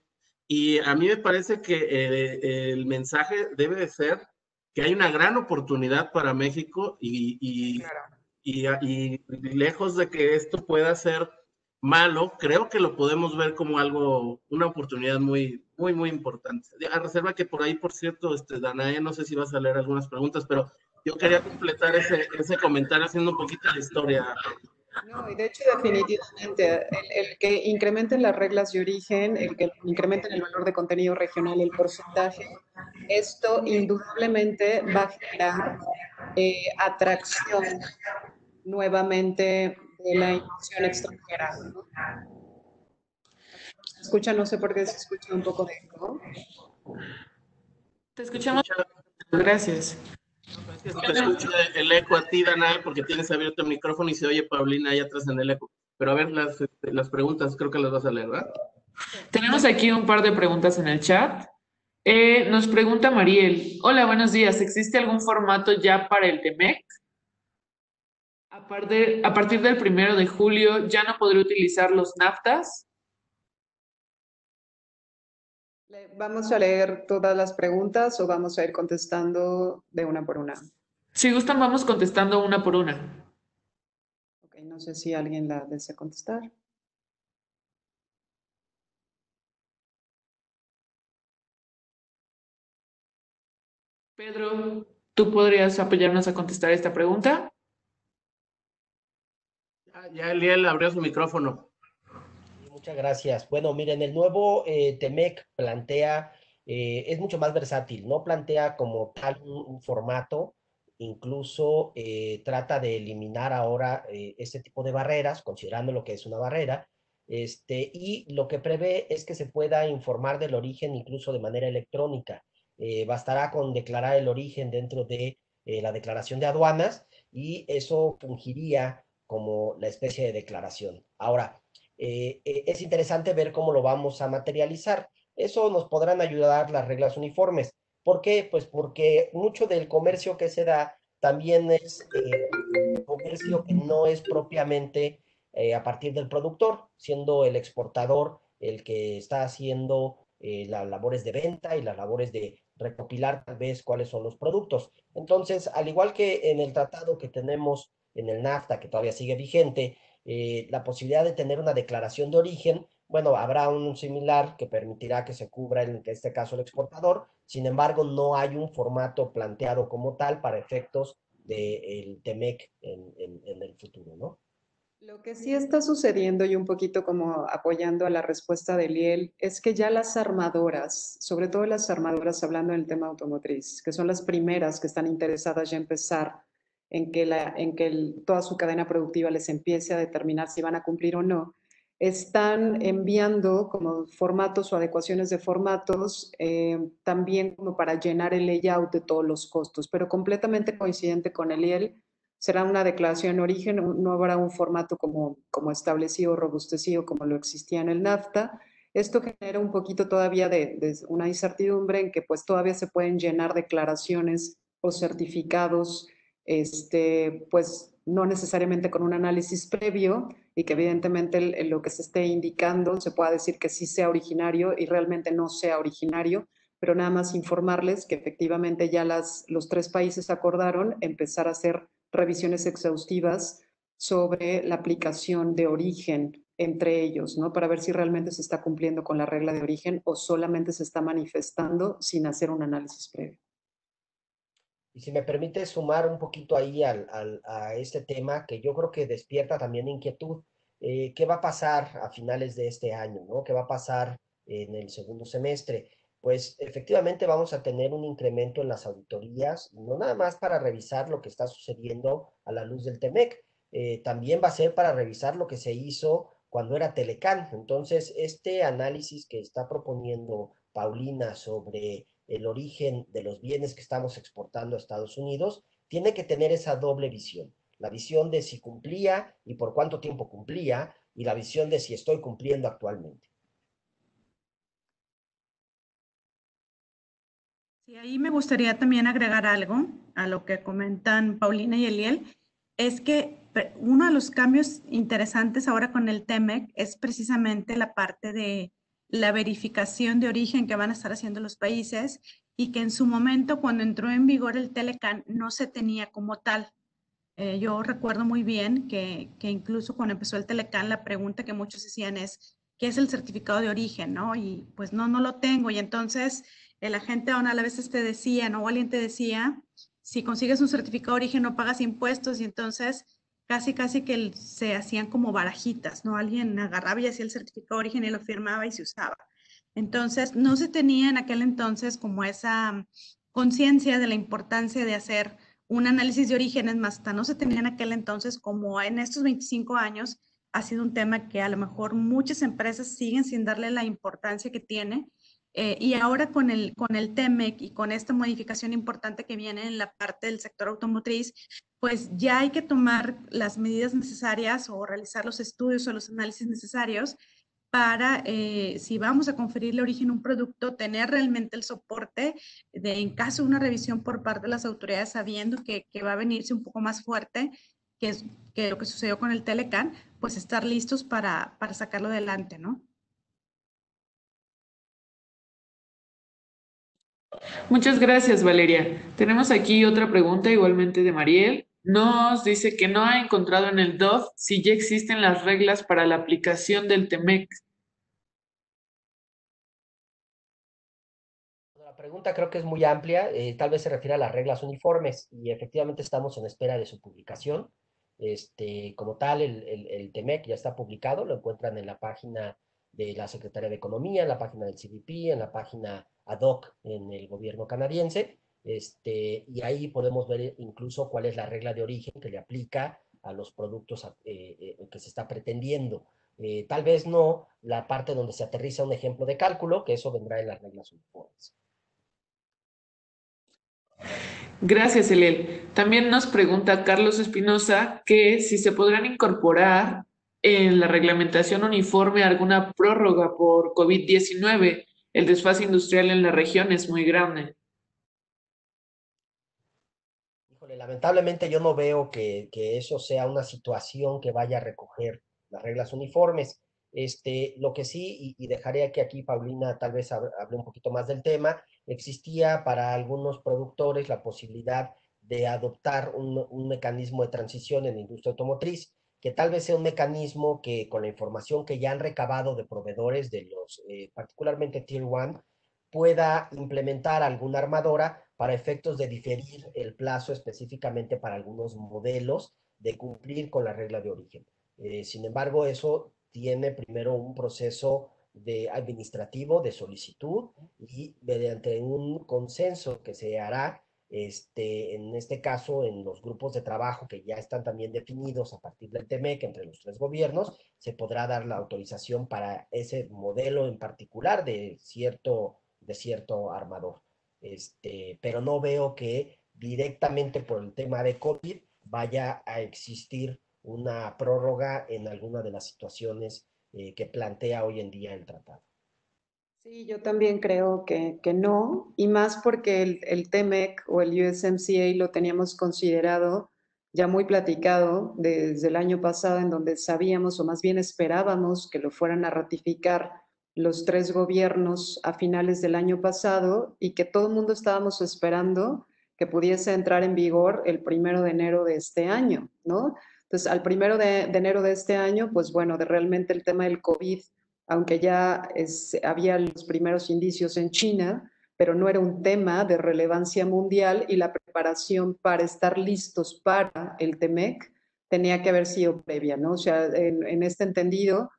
y a mí me parece que el mensaje debe de ser que hay una gran oportunidad para México y lejos de que esto pueda ser malo, creo que lo podemos ver como algo, una oportunidad muy, muy, muy importante. A reserva que por ahí, por cierto, Danae, no sé si vas a leer algunas preguntas, pero yo quería completar ese comentario haciendo un poquito de historia. No, y de hecho definitivamente el que incrementen las reglas de origen, el que incrementen el valor de contenido regional, el porcentaje, esto indudablemente va a generar atracción nuevamente de la inversión extranjera, ¿no? Se escucha, no sé por qué se escucha un poco de eco. Te escuchamos. Gracias. Es que te escucho el eco a ti, Danae, porque tienes abierto el micrófono y se oye Paulina ahí atrás en el eco. Pero a ver, las preguntas creo que las vas a leer, ¿verdad? Tenemos aquí un par de preguntas en el chat. Nos pregunta Mariel. Hola, buenos días. ¿Existe algún formato ya para el TEMEC? A partir del 1 de julio, ¿ya no podré utilizar los NAFTAs? ¿Vamos a leer todas las preguntas o vamos a ir contestando de una por una? Si gustan, vamos contestando una por una. Ok, no sé si alguien la desea contestar. Pedro, ¿tú podrías apoyarnos a contestar esta pregunta? Ya Eliel abrió su micrófono. Muchas gracias. Bueno, miren, el nuevo TEMEC plantea, es mucho más versátil, no plantea como tal un formato, incluso trata de eliminar ahora este tipo de barreras, considerando lo que es una barrera, y lo que prevé es que se pueda informar del origen incluso de manera electrónica. Bastará con declarar el origen dentro de la declaración de aduanas y eso fungiría como la especie de declaración. Ahora, es interesante ver cómo lo vamos a materializar. Eso nos podrán ayudar las reglas uniformes. ¿Por qué? Pues porque mucho del comercio que se da también es comercio que no es propiamente a partir del productor, siendo el exportador el que está haciendo las labores de venta y las labores de recopilar tal vez cuáles son los productos. Entonces, al igual que en el tratado que tenemos en el NAFTA, que todavía sigue vigente, la posibilidad de tener una declaración de origen, bueno, habrá un similar que permitirá que se cubra en este caso el exportador, sin embargo, no hay un formato planteado como tal para efectos del TEMEC en el futuro, ¿no? Lo que sí está sucediendo y un poquito como apoyando a la respuesta de Liel es que ya las armadoras, sobre todo las armadoras hablando del tema automotriz, que son las primeras que están interesadas ya empezar en que toda su cadena productiva les empiece a determinar si van a cumplir o no, están enviando como formatos o adecuaciones de formatos también como para llenar el layout de todos los costos, pero completamente coincidente con el Liel. Será una declaración de origen, no habrá un formato como establecido, robustecido como lo existía en el NAFTA. Esto genera un poquito todavía de una incertidumbre en que pues todavía se pueden llenar declaraciones o certificados, pues no necesariamente con un análisis previo y que evidentemente lo que se esté indicando se pueda decir que sí sea originario y realmente no sea originario, pero nada más informarles que efectivamente ya los 3 países acordaron empezar a hacer revisiones exhaustivas sobre la aplicación de origen entre ellos, ¿no? Para ver si realmente se está cumpliendo con la regla de origen o solamente se está manifestando sin hacer un análisis previo. Y si me permite sumar un poquito ahí a este tema que yo creo que despierta también inquietud, ¿qué va a pasar a finales de este año, ¿no? ¿Qué va a pasar en el segundo semestre? Pues efectivamente vamos a tener un incremento en las auditorías, no nada más para revisar lo que está sucediendo a la luz del TEMEC, también va a ser para revisar lo que se hizo cuando era Telecán. Entonces, este análisis que está proponiendo Paulina sobre el origen de los bienes que estamos exportando a Estados Unidos, tiene que tener esa doble visión. La visión de si cumplía y por cuánto tiempo cumplía, y la visión de si estoy cumpliendo actualmente. Sí, ahí me gustaría también agregar algo a lo que comentan Paulina y Eliel, es que uno de los cambios interesantes ahora con el TEMEC es precisamente la parte de la verificación de origen que van a estar haciendo los países y que en su momento, cuando entró en vigor el Telecán, no se tenía como tal. Yo recuerdo muy bien que incluso cuando empezó el Telecán, la pregunta que muchos hacían es, ¿qué es el certificado de origen? ¿No? Y pues no, no lo tengo. Y entonces el agente aduanal a veces te decía, ¿no? O alguien te decía, si consigues un certificado de origen no pagas impuestos y entonces casi que se hacían como barajitas, ¿no? Alguien agarraba y hacía el certificado de origen y lo firmaba y se usaba. Entonces no se tenía en aquel entonces como esa conciencia de la importancia de hacer un análisis de orígenes, más hasta no se tenía en aquel entonces, como en estos 25 años, ha sido un tema que a lo mejor muchas empresas siguen sin darle la importancia que tiene. Y ahora con el TEMEC y con esta modificación importante que viene en la parte del sector automotriz, pues ya hay que tomar las medidas necesarias o realizar los estudios o los análisis necesarios para, si vamos a conferirle origen a un producto, tener realmente el soporte de, en caso de una revisión por parte de las autoridades, sabiendo que va a venirse un poco más fuerte, que lo que sucedió con el Telecán, pues estar listos para sacarlo adelante, ¿no? Muchas gracias, Valeria. Tenemos aquí otra pregunta igualmente de Mariel. Nos dice que no ha encontrado en el DOF si ya existen las reglas para la aplicación del TEMEC. La pregunta creo que es muy amplia, tal vez se refiere a las reglas uniformes y efectivamente estamos en espera de su publicación. Como tal, el TEMEC ya está publicado, lo encuentran en la página de la Secretaría de Economía, en la página del CBP, en la página ad hoc en el gobierno canadiense, y ahí podemos ver incluso cuál es la regla de origen que le aplica a los productos que se está pretendiendo. Tal vez no la parte donde se aterriza un ejemplo de cálculo, que eso vendrá en las reglas uniformes. Gracias, Eliel. También nos pregunta Carlos Espinosa que si se podrán incorporar en la reglamentación uniforme alguna prórroga por COVID-19. El desfase industrial en la región es muy grande. Híjole, lamentablemente yo no veo que eso sea una situación que vaya a recoger las reglas uniformes. Lo que sí, y dejaré que aquí Paulina tal vez hable un poquito más del tema, existía para algunos productores la posibilidad de adoptar un mecanismo de transición en la industria automotriz, que tal vez sea un mecanismo que con la información que ya han recabado de proveedores de los, particularmente Tier 1, pueda implementar alguna armadora para efectos de diferir el plazo específicamente para algunos modelos de cumplir con la regla de origen. Sin embargo, eso tiene primero un proceso de administrativo de solicitud y mediante un consenso que se hará en este caso, en los grupos de trabajo que ya están también definidos a partir del TEMEC entre los 3 gobiernos, se podrá dar la autorización para ese modelo en particular de cierto armador. Pero no veo que directamente por el tema de COVID vaya a existir una prórroga en alguna de las situaciones que plantea hoy en día el tratado. Sí, yo también creo que no, y más porque el TEMEC o el USMCA lo teníamos considerado ya muy platicado desde el año pasado, en donde sabíamos, o más bien esperábamos, que lo fueran a ratificar los 3 gobiernos a finales del año pasado y que todo el mundo estábamos esperando que pudiese entrar en vigor el 1 de enero de este año, ¿no? Entonces, al 1 de enero de este año, pues bueno, realmente el tema del COVID, aunque ya había los primeros indicios en China, pero no era un tema de relevancia mundial y la preparación para estar listos para el TEMEC tenía que haber sido previa, ¿no? O sea, en este entendido,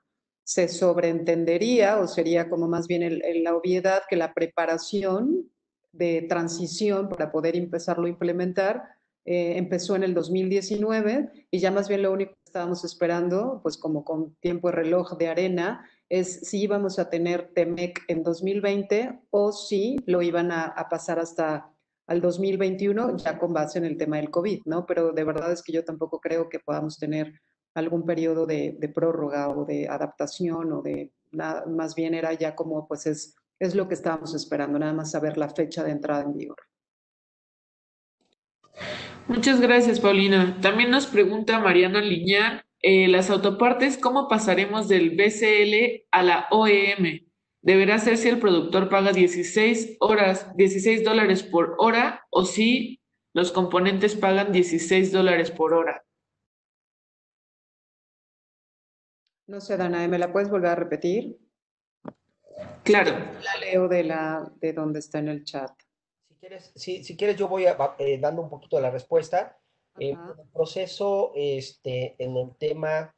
se sobreentendería o sería como más bien la obviedad que la preparación de transición para poder empezarlo a implementar empezó en el 2019 y ya más bien lo único que estábamos esperando, pues como con tiempo de reloj de arena, es si íbamos a tener TEMEC en 2020 o si lo iban a pasar hasta al 2021 ya con base en el tema del COVID, ¿no? Pero de verdad es que yo tampoco creo que podamos tener algún periodo de prórroga o de adaptación o de nada, más bien era ya como pues es lo que estábamos esperando, nada más saber la fecha de entrada en vigor. Muchas gracias, Paulina. También nos pregunta Mariana Liñán, las autopartes, ¿cómo pasaremos del BCL a la OEM? ¿Deberá ser si el productor paga 16 dólares por hora o si los componentes pagan 16 dólares por hora? No sé, Danae, ¿me la puedes volver a repetir? Claro. La leo de donde está en el chat. Si quieres yo voy dando un poquito de la respuesta. En el proceso, en el tema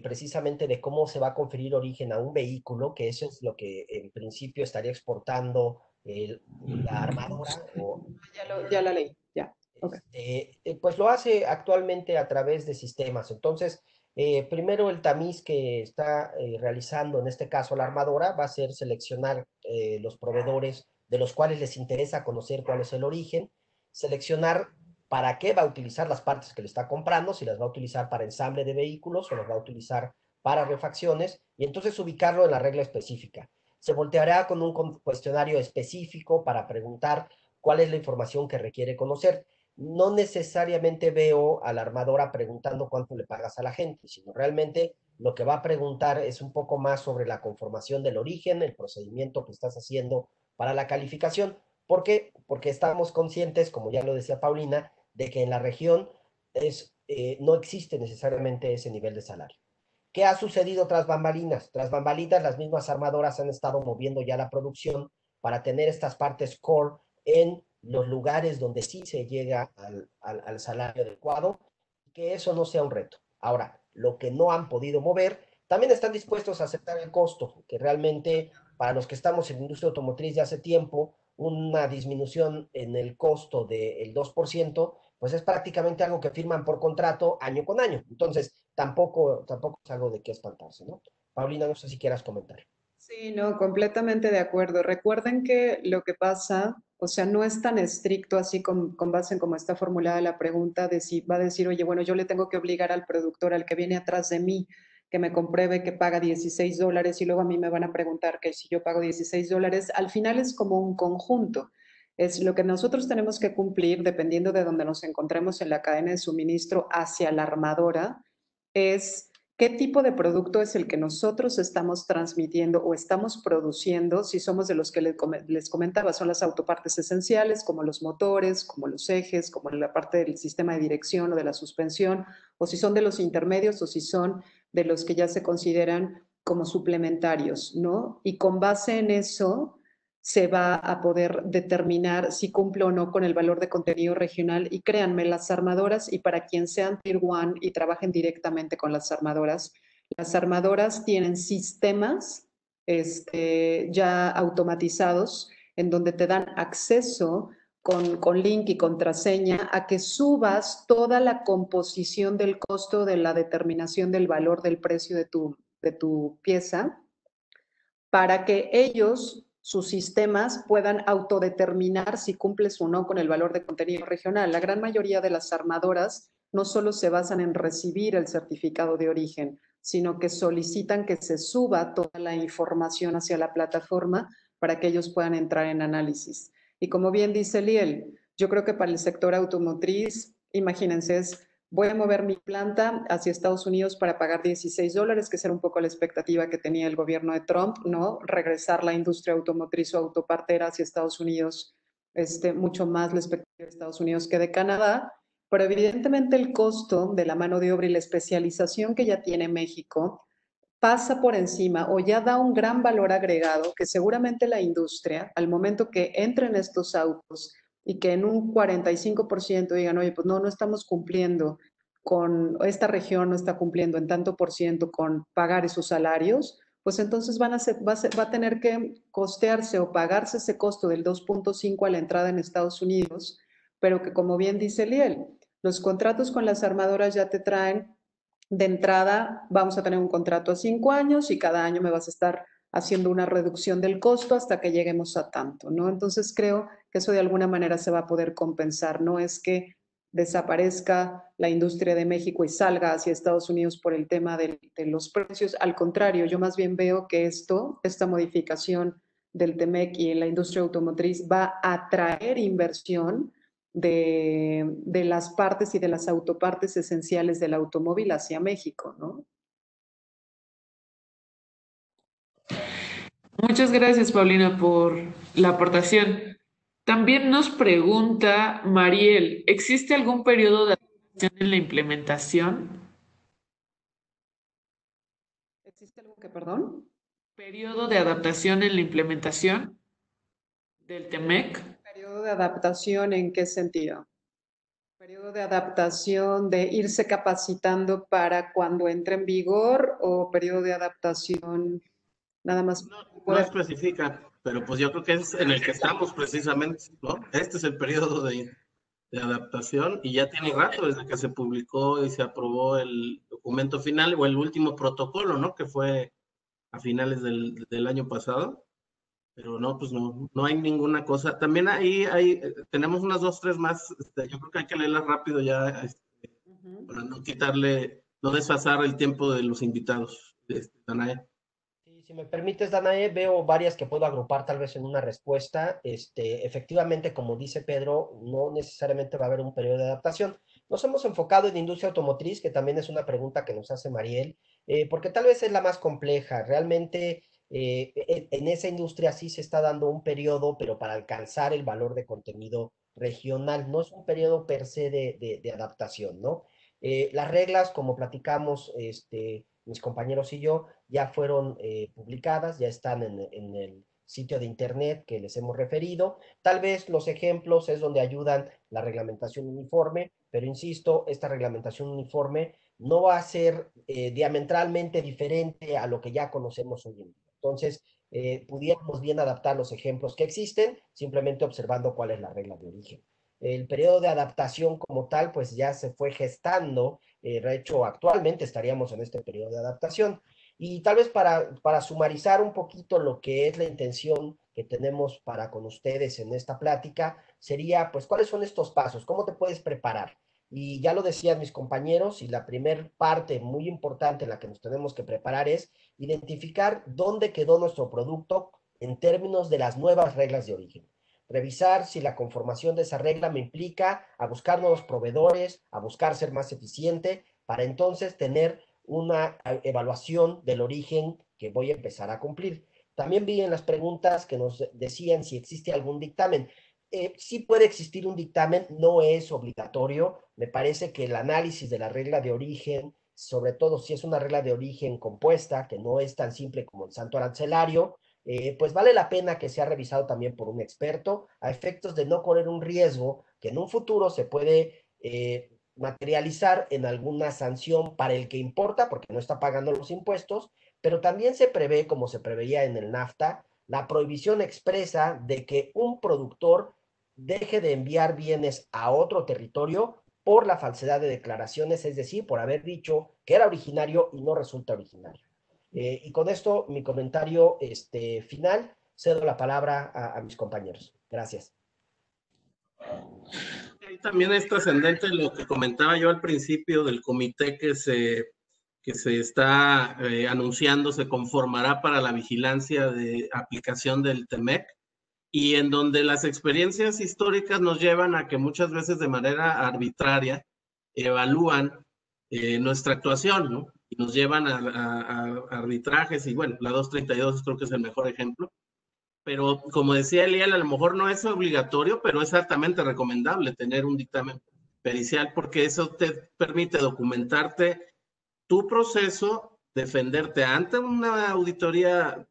precisamente de cómo se va a conferir origen a un vehículo, que eso es lo que en principio estaría exportando la armadora. Ya la leí, ya. Okay. Pues lo hace actualmente a través de sistemas. Entonces, primero el tamiz que está realizando, en este caso la armadora, va a ser seleccionar los proveedores de los cuales les interesa conocer cuál es el origen, seleccionar para qué va a utilizar las partes que le está comprando, si las va a utilizar para ensamble de vehículos o las va a utilizar para refacciones, y entonces ubicarlo en la regla específica. Se volteará con un cuestionario específico para preguntar cuál es la información que requiere conocer. No necesariamente veo a la armadora preguntando cuánto le pagas a la gente, sino realmente lo que va a preguntar es un poco más sobre la conformación del origen, el procedimiento que estás haciendo para la calificación. ¿Por qué? Porque estamos conscientes, como ya lo decía Paulina, de que en la región no existe necesariamente ese nivel de salario. ¿Qué ha sucedido tras bambalinas? Tras bambalinas, las mismas armadoras han estado moviendo ya la producción para tener estas partes core en los lugares donde sí se llega al salario adecuado, que eso no sea un reto. Ahora, lo que no han podido mover, también están dispuestos a aceptar el costo, que realmente para los que estamos en la industria automotriz ya hace tiempo, una disminución en el costo del 2%, pues es prácticamente algo que firman por contrato año con año. Entonces, tampoco es algo de qué espantarse, ¿no? Paulina, no sé si quieras comentar. Sí, no, completamente de acuerdo. Recuerden que lo que pasa, o sea, no es tan estricto así con base en cómo está formulada la pregunta de si va a decir, oye, bueno, yo le tengo que obligar al productor, al que viene atrás de mí, que me compruebe que paga 16 dólares y luego a mí me van a preguntar que si yo pago 16 dólares. Al final es como un conjunto. Es lo que nosotros tenemos que cumplir dependiendo de donde nos encontremos en la cadena de suministro hacia la armadora, es qué tipo de producto es el que nosotros estamos transmitiendo o estamos produciendo, si somos de los que les comentaba, son las autopartes esenciales, como los motores, como los ejes, como la parte del sistema de dirección o de la suspensión, o si son de los intermedios o si son de los que ya se consideran como suplementarios, ¿no? Y con base en eso se va a poder determinar si cumple o no con el valor de contenido regional. Y créanme, las armadoras, y para quien sean Tier 1 y trabajen directamente con las armadoras tienen sistemas ya automatizados en donde te dan acceso con link y contraseña a que subas toda la composición del costo de la determinación del valor del precio de tu pieza para que ellos, sus sistemas, puedan autodeterminar si cumples o no con el valor de contenido regional. La gran mayoría de las armadoras no solo se basan en recibir el certificado de origen, sino que solicitan que se suba toda la información hacia la plataforma para que ellos puedan entrar en análisis. Y como bien dice Liel, yo creo que para el sector automotriz, imagínense, es voy a mover mi planta hacia Estados Unidos para pagar $16, que era un poco la expectativa que tenía el gobierno de Trump, ¿no? Regresar la industria automotriz o autopartera hacia Estados Unidos, mucho más la expectativa de Estados Unidos que de Canadá, pero evidentemente el costo de la mano de obra y la especialización que ya tiene México pasa por encima o ya da un gran valor agregado que seguramente la industria, al momento que entren estos autos y que en un 45% digan, oye, pues no estamos cumpliendo con, esta región no está cumpliendo en tanto por ciento con pagar esos salarios, pues entonces va a tener que costearse o pagarse ese costo del 2.5 a la entrada en Estados Unidos, pero que como bien dice Liel, los contratos con las armadoras ya te traen de entrada, vamos a tener un contrato a 5 años y cada año me vas a estar haciendo una reducción del costo hasta que lleguemos a tanto, ¿no? Entonces creo que eso de alguna manera se va a poder compensar, no es que desaparezca la industria de México y salga hacia Estados Unidos por el tema de los precios, al contrario, yo más bien veo que esta modificación del TEMEC y en la industria automotriz va a atraer inversión de las partes y de las autopartes esenciales del automóvil hacia México, ¿no? Muchas gracias, Paulina, por la aportación. También nos pregunta Mariel, ¿existe algún periodo de adaptación en la implementación? ¿Existe algo que, perdón? ¿Periodo de adaptación en la implementación del TEMEC? ¿Periodo de adaptación en qué sentido? ¿Periodo de adaptación de irse capacitando para cuando entre en vigor o periodo de adaptación nada más? No especifica, pero pues yo creo que es en el que estamos precisamente, ¿no? Este es el periodo de adaptación y ya tiene rato desde que se publicó y se aprobó el documento final o el último protocolo, ¿no? Que fue a finales del año pasado. Pero no, pues no hay ninguna cosa. También ahí tenemos unas 2, 3 más. Yo creo que hay que leerlas rápido ya, para no no desfasar el tiempo de los invitados, Danae. Sí, si me permites, Danae, veo varias que puedo agrupar tal vez en una respuesta. Efectivamente, como dice Pedro, no necesariamente va a haber un periodo de adaptación. Nos hemos enfocado en industria automotriz, que también es una pregunta que nos hace Mariel, porque tal vez es la más compleja. Realmente, en esa industria sí se está dando un periodo, pero para alcanzar el valor de contenido regional. No es un periodo per se de adaptación, ¿no? Las reglas, como platicamos, mis compañeros y yo, ya fueron publicadas, ya están en el sitio de internet que les hemos referido. Tal vez los ejemplos es donde ayudan la reglamentación uniforme, pero insisto, esta reglamentación uniforme no va a ser diametralmente diferente a lo que ya conocemos hoy en día. Entonces, pudiéramos bien adaptar los ejemplos que existen, simplemente observando cuál es la regla de origen. El periodo de adaptación como tal, pues ya se fue gestando. De hecho, actualmente estaríamos en este periodo de adaptación. Y tal vez para sumarizar un poquito lo que es la intención que tenemos para con ustedes en esta plática, sería, pues, ¿cuáles son estos pasos? ¿Cómo te puedes preparar? Y ya lo decían mis compañeros, y la primer parte muy importante en la que nos tenemos que preparar es identificar dónde quedó nuestro producto en términos de las nuevas reglas de origen. Revisar si la conformación de esa regla me implica a buscar nuevos proveedores, a buscar ser más eficiente, para entonces tener una evaluación del origen que voy a empezar a cumplir. También vi en las preguntas que nos decían si existe algún dictamen. Sí puede existir un dictamen, no es obligatorio. Me parece que el análisis de la regla de origen, sobre todo si es una regla de origen compuesta, que no es tan simple como el santo arancelario, pues vale la pena que sea revisado también por un experto a efectos de no correr un riesgo que en un futuro se puede materializar en alguna sanción para el que importa, porque no está pagando los impuestos, pero también se prevé, como se preveía en el NAFTA, la prohibición expresa de que un productor deje de enviar bienes a otro territorio por la falsedad de declaraciones, es decir, por haber dicho que era originario y no resulta originario. Y con esto, mi comentario final, cedo la palabra a mis compañeros. Gracias. También es trascendente lo que comentaba yo al principio del comité que se está anunciando, se conformará para la vigilancia de aplicación del TEMEC, y en donde las experiencias históricas nos llevan a que muchas veces de manera arbitraria evalúan nuestra actuación, ¿no? Y nos llevan a arbitrajes, y bueno, la 232 creo que es el mejor ejemplo. Pero como decía Eliel, a lo mejor no es obligatorio, pero es altamente recomendable tener un dictamen pericial, porque eso te permite documentarte tu proceso, defenderte ante una auditoría,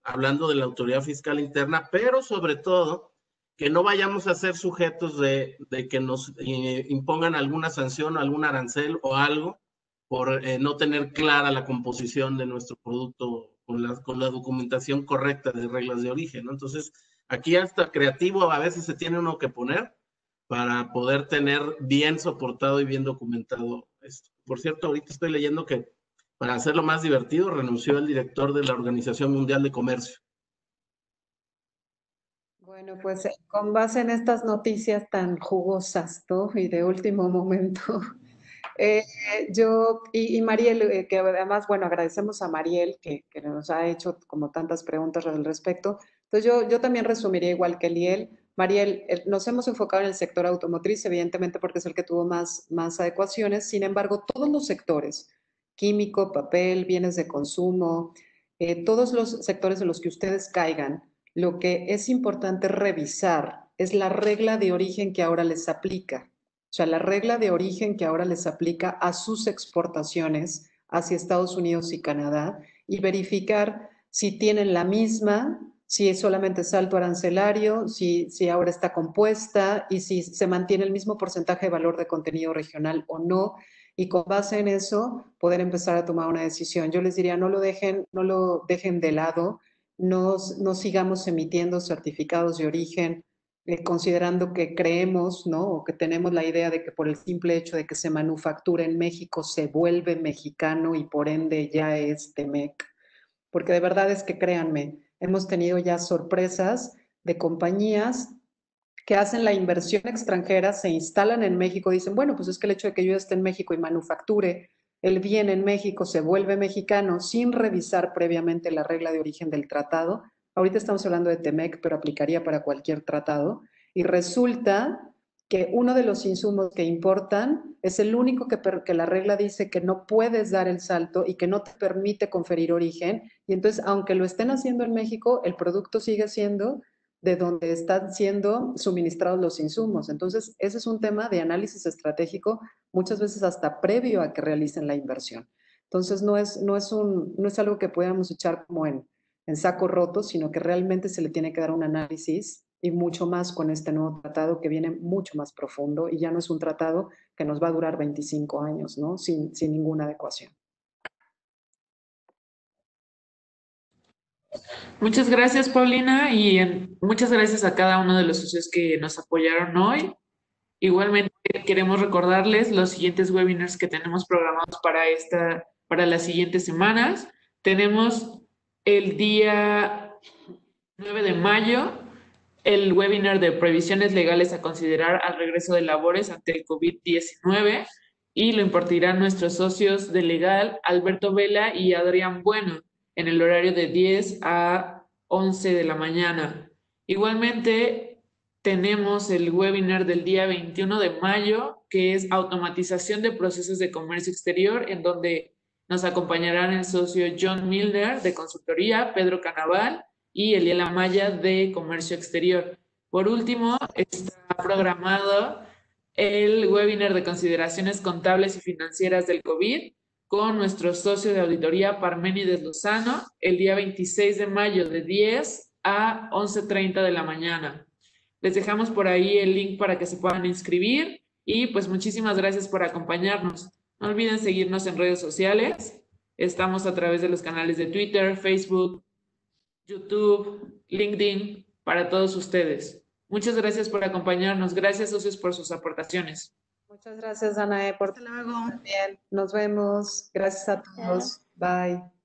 hablando de la autoridad fiscal interna, pero sobre todo que no vayamos a ser sujetos de que nos impongan alguna sanción, algún arancel o algo por no tener clara la composición de nuestro producto con la documentación correcta de reglas de origen, ¿no? Entonces, aquí hasta creativo a veces se tiene uno que poner para poder tener bien soportado y bien documentado esto. Por cierto, ahorita estoy leyendo que para hacerlo más divertido renunció el director de la Organización Mundial de Comercio. Bueno, pues con base en estas noticias tan jugosas, ¿no? Y de último momento, y Mariel, que además, bueno, agradecemos a Mariel que nos ha hecho como tantas preguntas al respecto. Entonces yo también resumiría igual que Liel. Mariel, nos hemos enfocado en el sector automotriz, evidentemente porque es el que tuvo más adecuaciones. Sin embargo, todos los sectores, químico, papel, bienes de consumo, todos los sectores en los que ustedes caigan, lo que es importante revisar es la regla de origen que ahora les aplica. O sea, la regla de origen que ahora les aplica a sus exportaciones hacia Estados Unidos y Canadá y verificar si tienen la misma, si es solamente salto arancelario, si ahora está compuesta y si se mantiene el mismo porcentaje de valor de contenido regional o no. Y con base en eso, poder empezar a tomar una decisión. Yo les diría, no lo dejen de lado, no sigamos emitiendo certificados de origen considerando que creemos, ¿no? O que tenemos la idea de que por el simple hecho de que se manufactura en México se vuelve mexicano y por ende ya es TEMEC. Porque de verdad es que créanme, hemos tenido ya sorpresas de compañías que hacen la inversión extranjera, se instalan en México, dicen, bueno, pues es que el hecho de que yo esté en México y manufacture el bien en México se vuelve mexicano sin revisar previamente la regla de origen del tratado. Ahorita estamos hablando de TEMEC, pero aplicaría para cualquier tratado. Y resulta que uno de los insumos que importan es el único que la regla dice que no puedes dar el salto y que no te permite conferir origen. Y entonces, aunque lo estén haciendo en México, el producto sigue siendo de donde están siendo suministrados los insumos. Entonces, ese es un tema de análisis estratégico, muchas veces hasta previo a que realicen la inversión. Entonces, no es algo que podamos echar como en saco roto, sino que realmente se le tiene que dar un análisis y mucho más con este nuevo tratado que viene mucho más profundo y ya no es un tratado que nos va a durar 25 años, ¿no? Sin ninguna adecuación. Muchas gracias, Paulina, y muchas gracias a cada uno de los socios que nos apoyaron hoy. Igualmente, queremos recordarles los siguientes webinars que tenemos programados para las siguientes semanas. Tenemos el día 9 de mayo el webinar de previsiones legales a considerar al regreso de labores ante el COVID-19 y lo impartirán nuestros socios de legal, Alberto Vela y Adrián Bueno, en el horario de 10 a 11 de la mañana. Igualmente, tenemos el webinar del día 21 de mayo, que es automatización de procesos de comercio exterior, en donde nos acompañarán el socio John Milner de consultoría, Pedro Canaval y Eliel Amaya de comercio exterior. Por último, está programado el webinar de consideraciones contables y financieras del COVID con nuestro socio de auditoría Parménides Lozano el día 26 de mayo de 10 a 11:30 de la mañana. Les dejamos por ahí el link para que se puedan inscribir y pues muchísimas gracias por acompañarnos. No olviden seguirnos en redes sociales. Estamos a través de los canales de Twitter, Facebook, YouTube, LinkedIn, para todos ustedes. Muchas gracias por acompañarnos. Gracias, socios, por sus aportaciones. Muchas gracias, Danae, por Hasta luego. bien. Nos vemos. Gracias a todos. Bye.